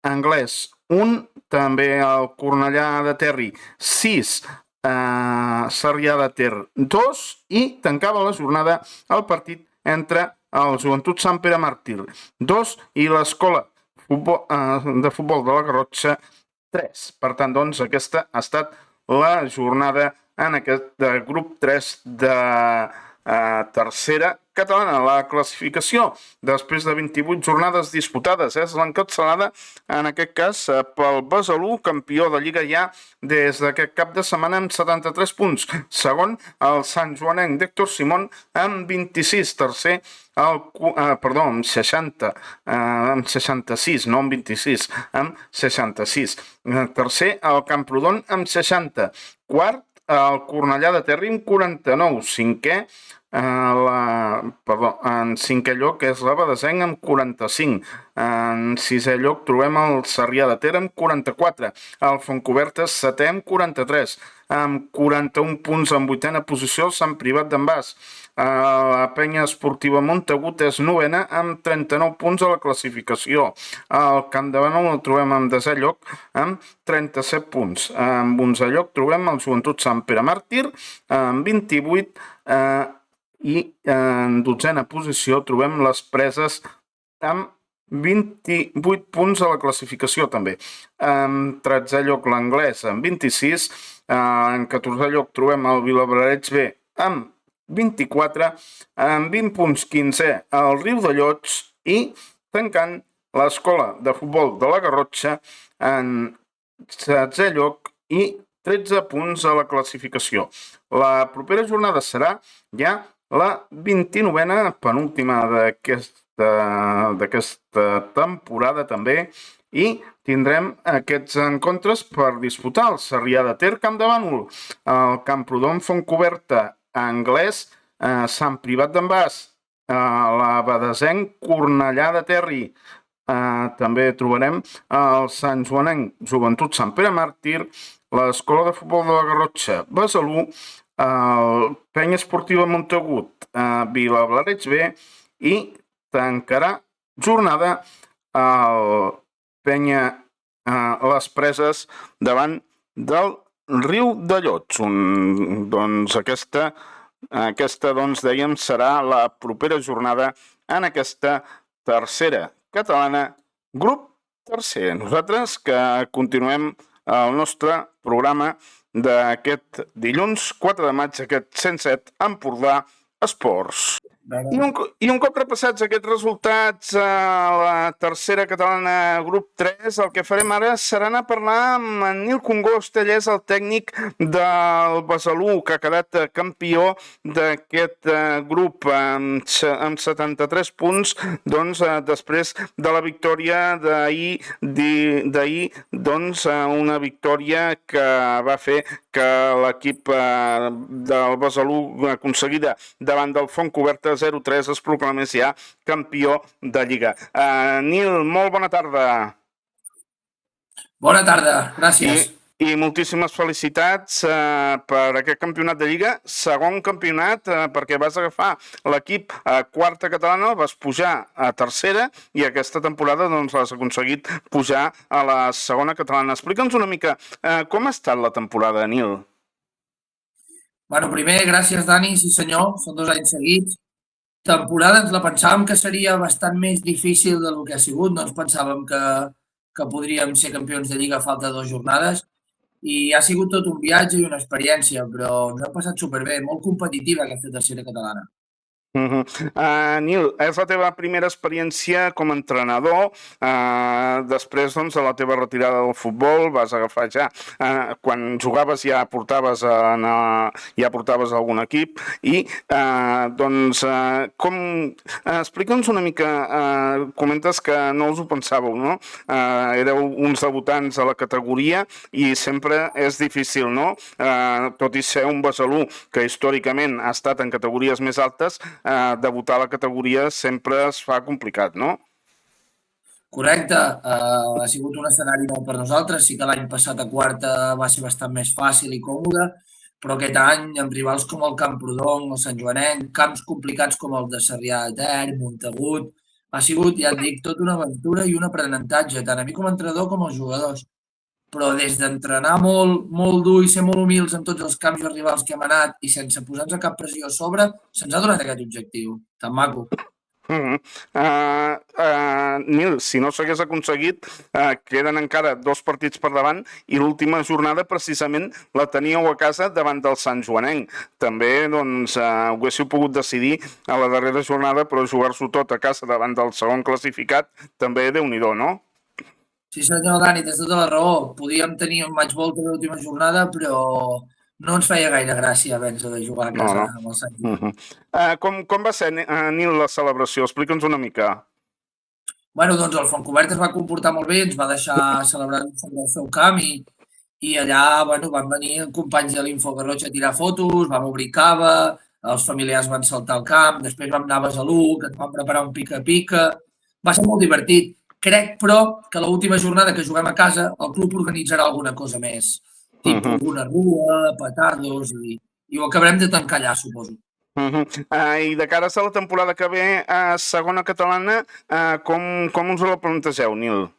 Anglès 1, també el Cornellà de Terri 6, Sarrià de Ter 2, i tancava la jornada el partit entre el Joventut Sant Pere Màrtir 2 i l'Escola de Futbol de la Garrotxa 3. Per tant, doncs, aquesta ha estat la jornada en aquest grup 3 de tercera catalana. La classificació, després de 28 jornades disputades, és l'encapçalada, en aquest cas, pel Besalú, campió de Lliga ja des d'aquest cap de setmana amb 73 punts. Segon, el Sant Joanenc d'Héctor Simón amb 26. Tercer, amb 60, amb 66, no amb 26, amb 66. Tercer, el Camprodon amb 60. Quart, el Cornellà de Terri amb 49. Cinquè, en cinquè lloc és l'Abadesenc amb 45. En sisè lloc trobem el Sarrià de Ter amb 44. El Fontcoberta setè amb 43. Amb 41 punts en vuitena posició el Sant Privat d'en Bas. La Penya Esportiva Montagut és novena amb 39 punts a la classificació. El Camp de Bànol el trobem en desè lloc amb 37 punts. En 11è lloc trobem el Joventut Sant Pere Màrtir amb 28 i en 12a posició trobem les Preses amb 28 punts a la classificació també. En 13è lloc l'Anglès amb 26, en 14è lloc trobem el Vilablareix B amb 24, amb 20 punts 15è el Riu de Llots i tancant l'Escola de Futbol de la Garrotxa en 16è lloc i 13 punts a la classificació. La propera jornada serà ja la 29a, penúltima d'aquesta temporada també, i tindrem aquests encontres per disputar el Sarrià de Ter, Camp de Bànol, el Camprodon Fontcoberta, Anglès, Sant Privat d'en Bas, l'Abadesenc, Cornellà de Terri, també trobarem el Sant Joanenc, Joventut Sant Pere Màrtir, l'Escola de Futbol de la Garrotxa, Besalú, el Penya Esportiva Montagut, Vilablareix B, i tancarà jornada el Penya Les Preses davant del Riu de Llots. Doncs aquesta dèiem, serà la propera jornada en aquesta tercera catalana, grup tercer. Nosaltres que continuem el nostre programa d'aquest dilluns 4 de maig, aquest 107 Empordà Esports. I un cop repassats aquests resultats a la tercera catalana grup 3, el que farem ara serà anar a parlar amb en Nil Congost. Ell és el tècnic del Besalú, que ha quedat campió d'aquest grup amb 73 punts, doncs després de la victòria d'ahir, doncs una victòria que va fer que l'equip del Besalú, aconseguida davant del Fontcoberta 0-3, es proclamés ja campió de Lliga. Nil, molt bona tarda. Bona tarda, gràcies. I moltíssimes felicitats per aquest campionat de Lliga, segon campionat, perquè vas agafar l'equip a quarta catalana, vas pujar a tercera i aquesta temporada doncs l'has aconseguit pujar a la segona catalana. Explica'ns una mica com ha estat la temporada, Nil. Bueno, primer, gràcies, Dani, sí senyor, són 2 anys seguits. Temporada ens la pensàvem que seria bastant més difícil del que ha sigut, no ens pensàvem que podríem ser campions de Lliga a falta de 2 jornades i ha sigut tot un viatge i una experiència, però ens ha passat superbé, molt competitiva aquesta tercera catalana. Nil, és la teva primera experiència com a entrenador després de la teva retirada del futbol. Vas agafar ja, quan jugaves ja portaves algun equip i doncs explica'ns una mica, comentes que no us ho pensàveu, no? Éreu uns debutants a la categoria i sempre és difícil, no? Tot i ser un Besalú que històricament ha estat en categories més altes, debutar a la categoria sempre es fa complicat, no? Correcte, ha sigut un escenari nou per nosaltres, sí que l'any passat a quarta va ser bastant més fàcil i còmode, però aquest any amb rivals com el Camprodon, el Sant Joanenc, camps complicats com el de Sarrià de Ter, Montagut, ha sigut, ja et dic, tota una aventura i un aprenentatge, tant a mi com a entrenador com als jugadors. Però des d'entrenar molt dur i ser molt humils en tots els camps i rivals que hem anat i sense posar-nos cap pressió a sobre, se'ns ha donat aquest objectiu. Tan maco. Nil, si no s'hagués aconseguit, queden encara 2 partits per davant i l'última jornada precisament la teníeu a casa davant del Sant Joanenc. També doncs, ho haguéssiu pogut decidir a la darrera jornada, però jugar-s'ho tot a casa davant del segon classificat també Déu-n'hi-do, no? Sí senyor Dani, tens tota la raó. Podíem tenir un match volta a l'última jornada, però no ens feia gaire gràcia vèncer de jugar a casa amb el Sant Joanenc. Com va ser, Nil, la celebració? Explica'ns una mica. Bueno, doncs el Fontcobert es va comportar molt bé, ens va deixar celebrar el seu camp i allà van venir companys de l'Info Garrotxa a tirar fotos, vam obrir cava, els familiars van saltar al camp, després vam anar a Besalú, que ens vam preparar un pica-pica. Va ser molt divertit. Crec, però, que l'última jornada que juguem a casa el club organitzarà alguna cosa més, tipus una rua, petardos, i ho acabarem de tancar allà, suposo. I de cara a la temporada que ve a segona catalana, com us la plantegeu, Nil?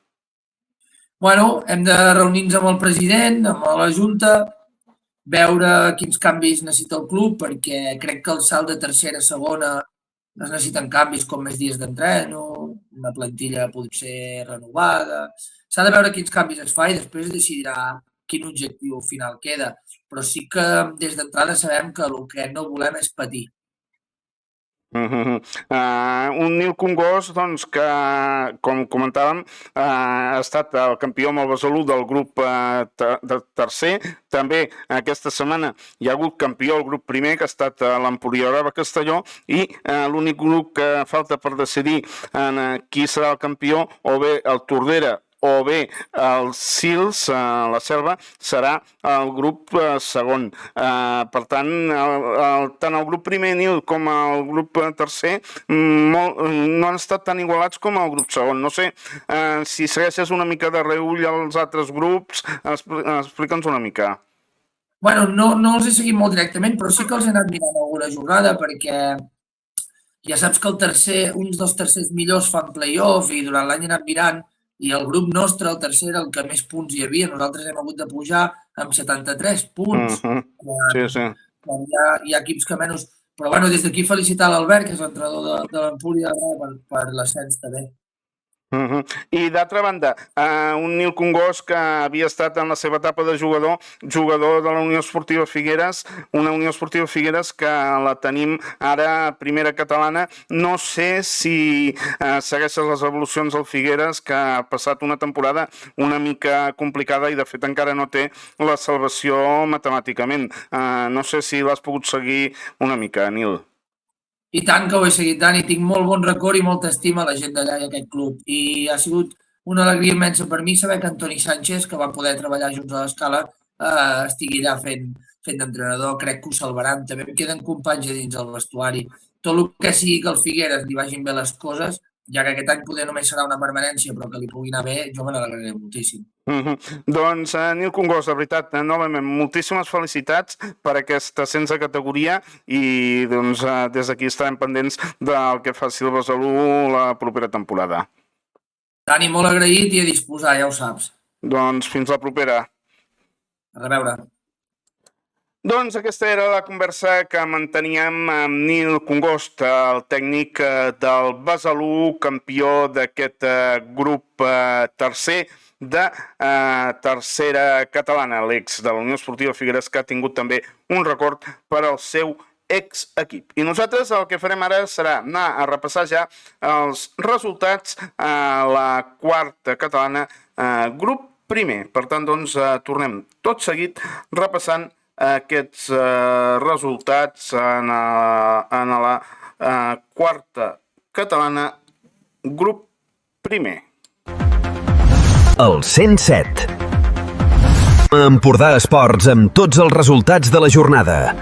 Bueno, hem de reunir-nos amb el president, amb la Junta, veure quins canvis necessita el club, perquè crec que el salt de tercera a segona es necessiten canvis com més dies d'entreno, una plantilla potser renovada. S'ha de veure quins canvis es fa i després decidirà quin objectiu final queda. Però sí que des d'entrada sabem que el que no volem és patir. Un Nil Congost, doncs, que, com comentàvem, ha estat el campió amb el Besalú del grup de tercer. També aquesta setmana hi ha hagut campió el grup primer, que ha estat l'Empurià Brava Castelló, i l'únic grup que falta per decidir qui serà el campió, o bé el Tordera o bé el Sils, la Selva, serà el grup segon. Per tant, tant el grup primer, Nil, com el grup tercer no han estat tan igualats com el grup segon. No sé si segueixes una mica de reull als altres grups, explica'ns una mica. Bueno, no els he seguit molt directament, però sí que els he anat mirant alguna jugada, perquè ja saps que uns dels tercers millors fan play-off i durant l'any he anat mirant. I el grup nostre, el tercer, era el que més punts hi havia. Nosaltres hem hagut de pujar amb 73 punts. Sí. Hi ha equips que menys... Però bueno, des d'aquí felicitar l'Albert, que és l'entrenador de l'Empúria, per l'ascens també. I d'altra banda, un Nil Congost que havia estat en la seva etapa de jugador de la Unió Esportiva Figueres, una Unió Esportiva Figueres que la tenim ara a primera catalana. No sé si segueixes les evolucions del Figueres, que ha passat una temporada una mica complicada i de fet encara no té la salvació matemàticament. No sé si l'has pogut seguir una mica, Nil. I tant que ho he seguit, Dani. Tinc molt bon record i molta estima a la gent d'allà i a aquest club. I ha sigut una alegria immensa per mi saber que Antoni Sánchez, que va poder treballar junts a l'Escala, estigui allà fent d'entrenador. Crec que ho salvaran. També em queden companys a dins del vestuari. Tot el que sigui que al Figueres li vagin bé les coses, ja que aquest any poder només serà una permanència, però que li pugui anar bé, jo me n'alegraré moltíssim. Doncs, Nil Congost, de veritat, novament, moltíssimes felicitats per aquesta ascens de categoria i doncs, des d'aquí estarem pendents del que faci el Besalú la propera temporada. Dani, molt agraït i a disposar, ja ho saps. Doncs fins la propera. A reveure. Doncs aquesta era la conversa que manteníem amb Nil Congost, el tècnic del Besalú, campió d'aquest grup tercer de tercera catalana, l'ex de la Unió Esportiva Figueres, que ha tingut també un record per al seu ex-equip. I nosaltres el que farem ara serà anar a repassar ja els resultats a la quarta catalana, grup primer. Per tant, doncs, tornem tot seguit repassant aquests resultats en la quarta catalana, grup primer. El 107. Empordà Esports amb tots els resultats de la jornada.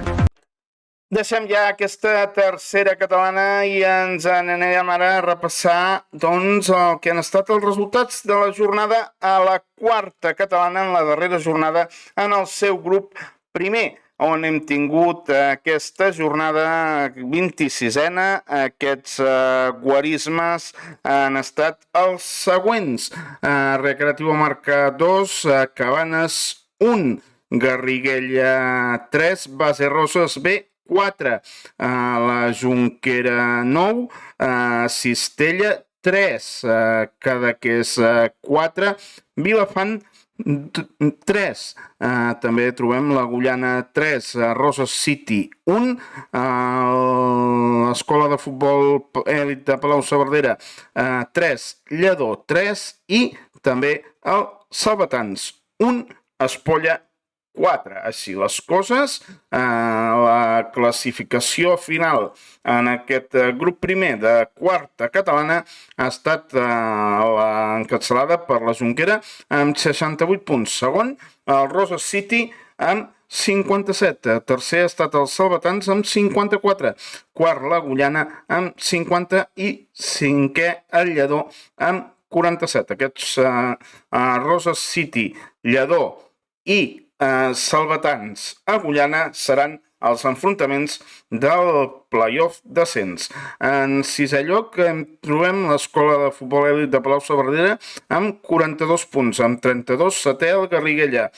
Deixem ja aquesta tercera catalana i ens anirem ara a repassar doncs, el que han estat els resultats de la jornada a la quarta catalana, en la darrera jornada, en el seu grup primer, on hem tingut aquesta jornada 26a. Aquests guarismes han estat els següents. Recreativo marca 2, Cabanes 1, Garriguella 3, Base Roses B 4, la Jonquera 9, Cistella 3, Cadaqués 4, Vilafant 3, també trobem l'Agullana 3, Roses City 1, l'Escola de Futbol Elit de Palau-saverdera 3, Lledó 3 i també el Salvatans 1, Espolla 4. Així les coses, la classificació final en aquest grup primer de quarta catalana ha estat encapçalada per la Jonquera amb 68 punts. Segon, el Roses City amb 57. Tercer ha estat el Salvatans amb 54. Quart, l'Agullana amb 50 i cinquè, el Lledó amb 47. Aquests Roses City, Lledó i Salvatans, Agullana seran els enfrontaments del playoff descens. En sisè lloc trobem l'Escola de Futbol Elit de Palau-saverdera amb 42 punts, amb 32, setè el Garriguella,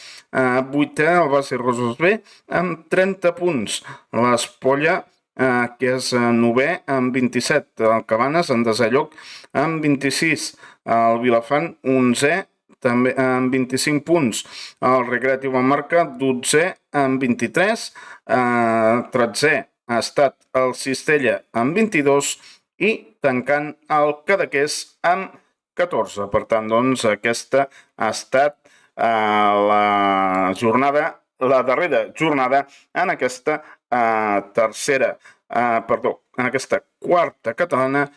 vuitè el Base Roses B amb 30 punts, l'Espolla que és novè amb 27, el Cabanes en desè lloc amb 26, el Vilafant 11è també amb 25 punts, el Recreatiu Marca 12è amb 23, 13è ha estat el Cistella amb 22 i tancant el Cadaqués amb 14. Per tant, doncs, aquesta ha estat la darrera jornada en aquesta en aquesta quarta catalana,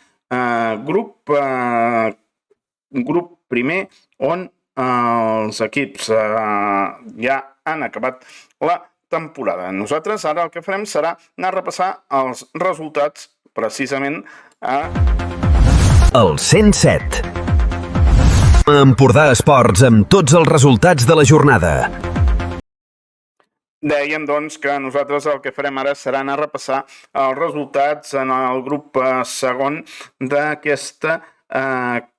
grup primer, on els equips ja han acabat la temporada. Nosaltres ara el que farem serà anar a repassar els resultats precisament a... El 107. Empordà Esports amb tots els resultats de la jornada. Dèiem, doncs, que nosaltres el que farem ara serà anar a repassar els resultats en el grup segon d'aquesta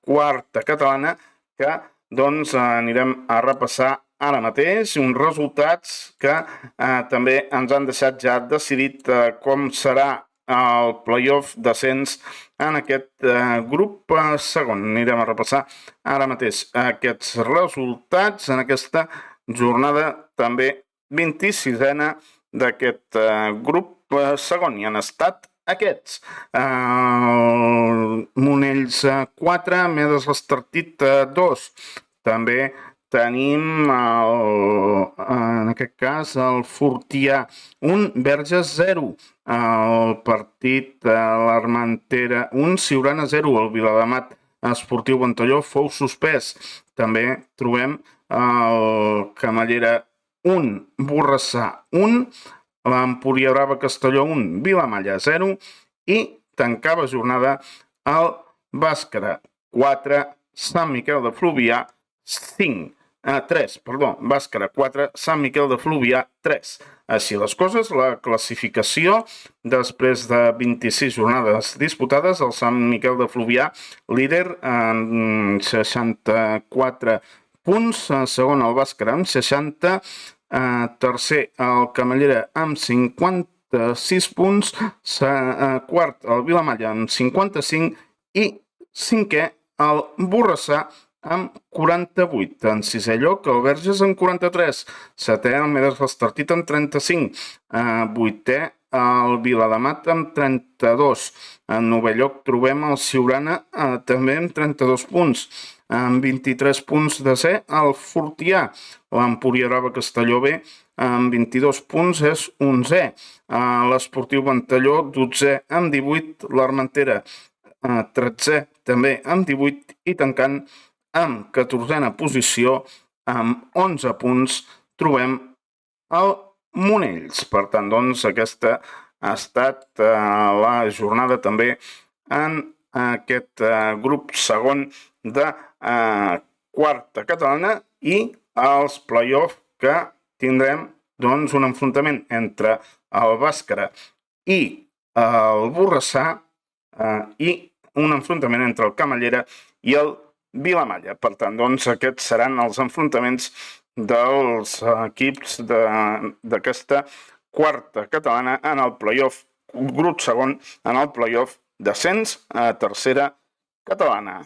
quarta catalana, que doncs anirem a repassar ara mateix, uns resultats que també ens han deixat ja decidit com serà el playoff descens en aquest grup segon. Anirem a repassar ara mateix aquests resultats en aquesta jornada també 26a d'aquest grup segon. I han estat aquests: Monells 4, Medes l'Estartit 2. També tenim en aquest cas el Fortià 1, Verges 0, el partit l'Armentera 1, Siurana 0, el Viladamat Esportiu Ventalló fou suspès. També trobem el Camallera 1, Borrassà 1, l'Empúria Brava Castelló 1, Vilamalla 0 i tancava jornada el Bàscara 4, Sant Miquel de Fluvià 3, Bàscara 4, Sant Miquel de Fluvià 3. Així les coses, la classificació després de 26 jornades disputades, el Sant Miquel de Fluvià líder amb 64 punts, segon el Bàscara amb 60, tercer el Camallera amb 56 punts, quart el Vilamalla amb 55 i cinquè el Borrassà amb 48. En sisè lloc el Verges amb 43, setè el Medes l'Estartit amb 35, vuitè el Viladamat amb 32, en novè lloc trobem el Siurana també amb 32 punts, amb 23 punts de ser el Fortià, l'Empúria Brava Castelló B amb 22 punts és 11è, l'Esportiu Ventalló 12è amb 18, l'Armentera 13è també amb 18 i tancant amb 14a posició amb 11 punts trobem el Monells. Per tant, doncs, aquesta ha estat la jornada també en aquest grup segon de quarta catalana i els play-off que tindrem doncs un enfrontament entre el Bàscara i el Borrassà i un enfrontament entre el Camallera i el Vilamalla. Per tant, doncs, aquests seran els enfrontaments dels equips d'aquesta quarta catalana en el play-off, grup segon en el play-off d'ascens a tercera catalana.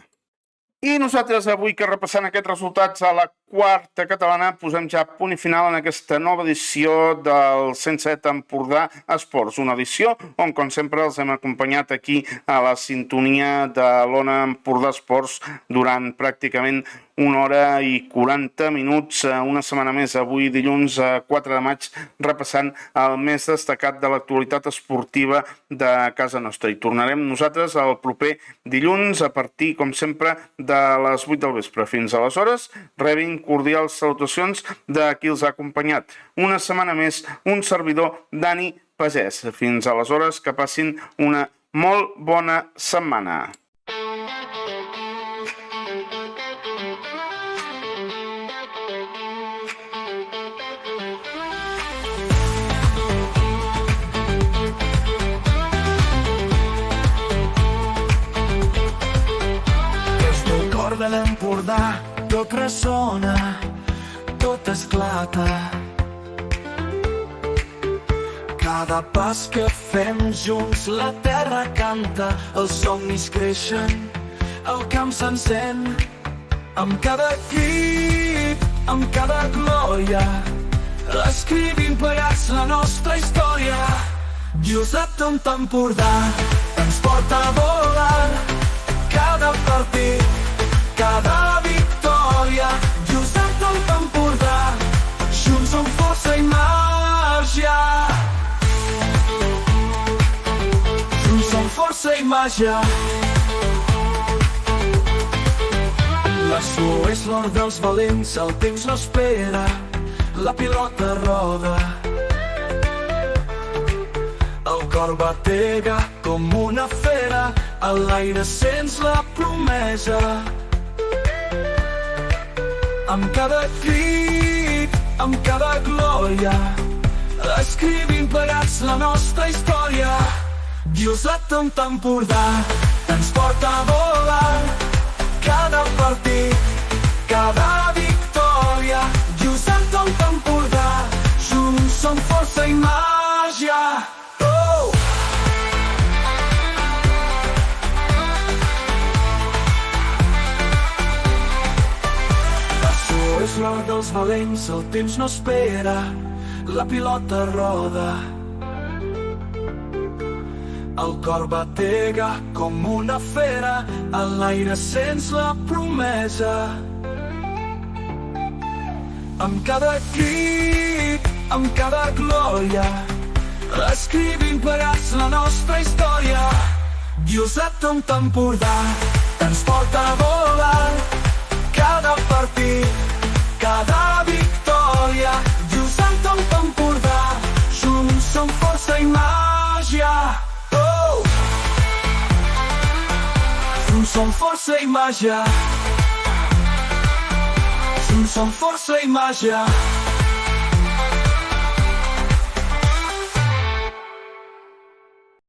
I nosaltres avui que repassant aquests resultats a la quarta catalana posem ja punt i final en aquesta nova edició del 107 Empordà Esports, una edició on com sempre els hem acompanyat aquí a la sintonia de l'Ona Empordà Esports durant pràcticament 1 hora i 40 minuts, una setmana més, avui dilluns 4 de maig, repassant el més destacat de l'actualitat esportiva de casa nostra. I tornarem nosaltres el proper dilluns a partir, com sempre, de les 8 del vespre. Fins aleshores, rebin cordials salutacions de qui els ha acompanyat. Una setmana més, un servidor, Dani Pagès. Fins aleshores, que passin una molt bona setmana. De l'Empordà tot ressona, tot esclata. Cada pas que fem junts la terra canta, els somnis creixen, el camp s'encén. Amb cada crit, amb cada glòria, escrivim plegats la nostra història. Josep Tot Empordà ens porta a volar cada partit, cada victòria. Josep Tot Empordà, junts som força i màgia. Junts som força i màgia. La suor és l'or dels valents, el temps no espera, la pilota roda. El cor batega com una fera, a l'aire sents la promesa. Amb cada crit, amb cada glòria, escrivim plegats la nostra història. Josep Tot Empordà ens porta a volar cada partit, cada victòria. Josep Tot Empordà, junts som força i màgia. És l'hora dels valents, el temps no espera, la pilota roda. El cor batega com una fera, a l'aire sents la promesa. Amb cada crit, amb cada glòria, escrivim plegats la nostra història. Josep Tot Empordà ens porta a volar cada partit, cada victòria. Josep Tot Empordà, junts som força i màgia. Junts som força i màgia. Junts som força i màgia.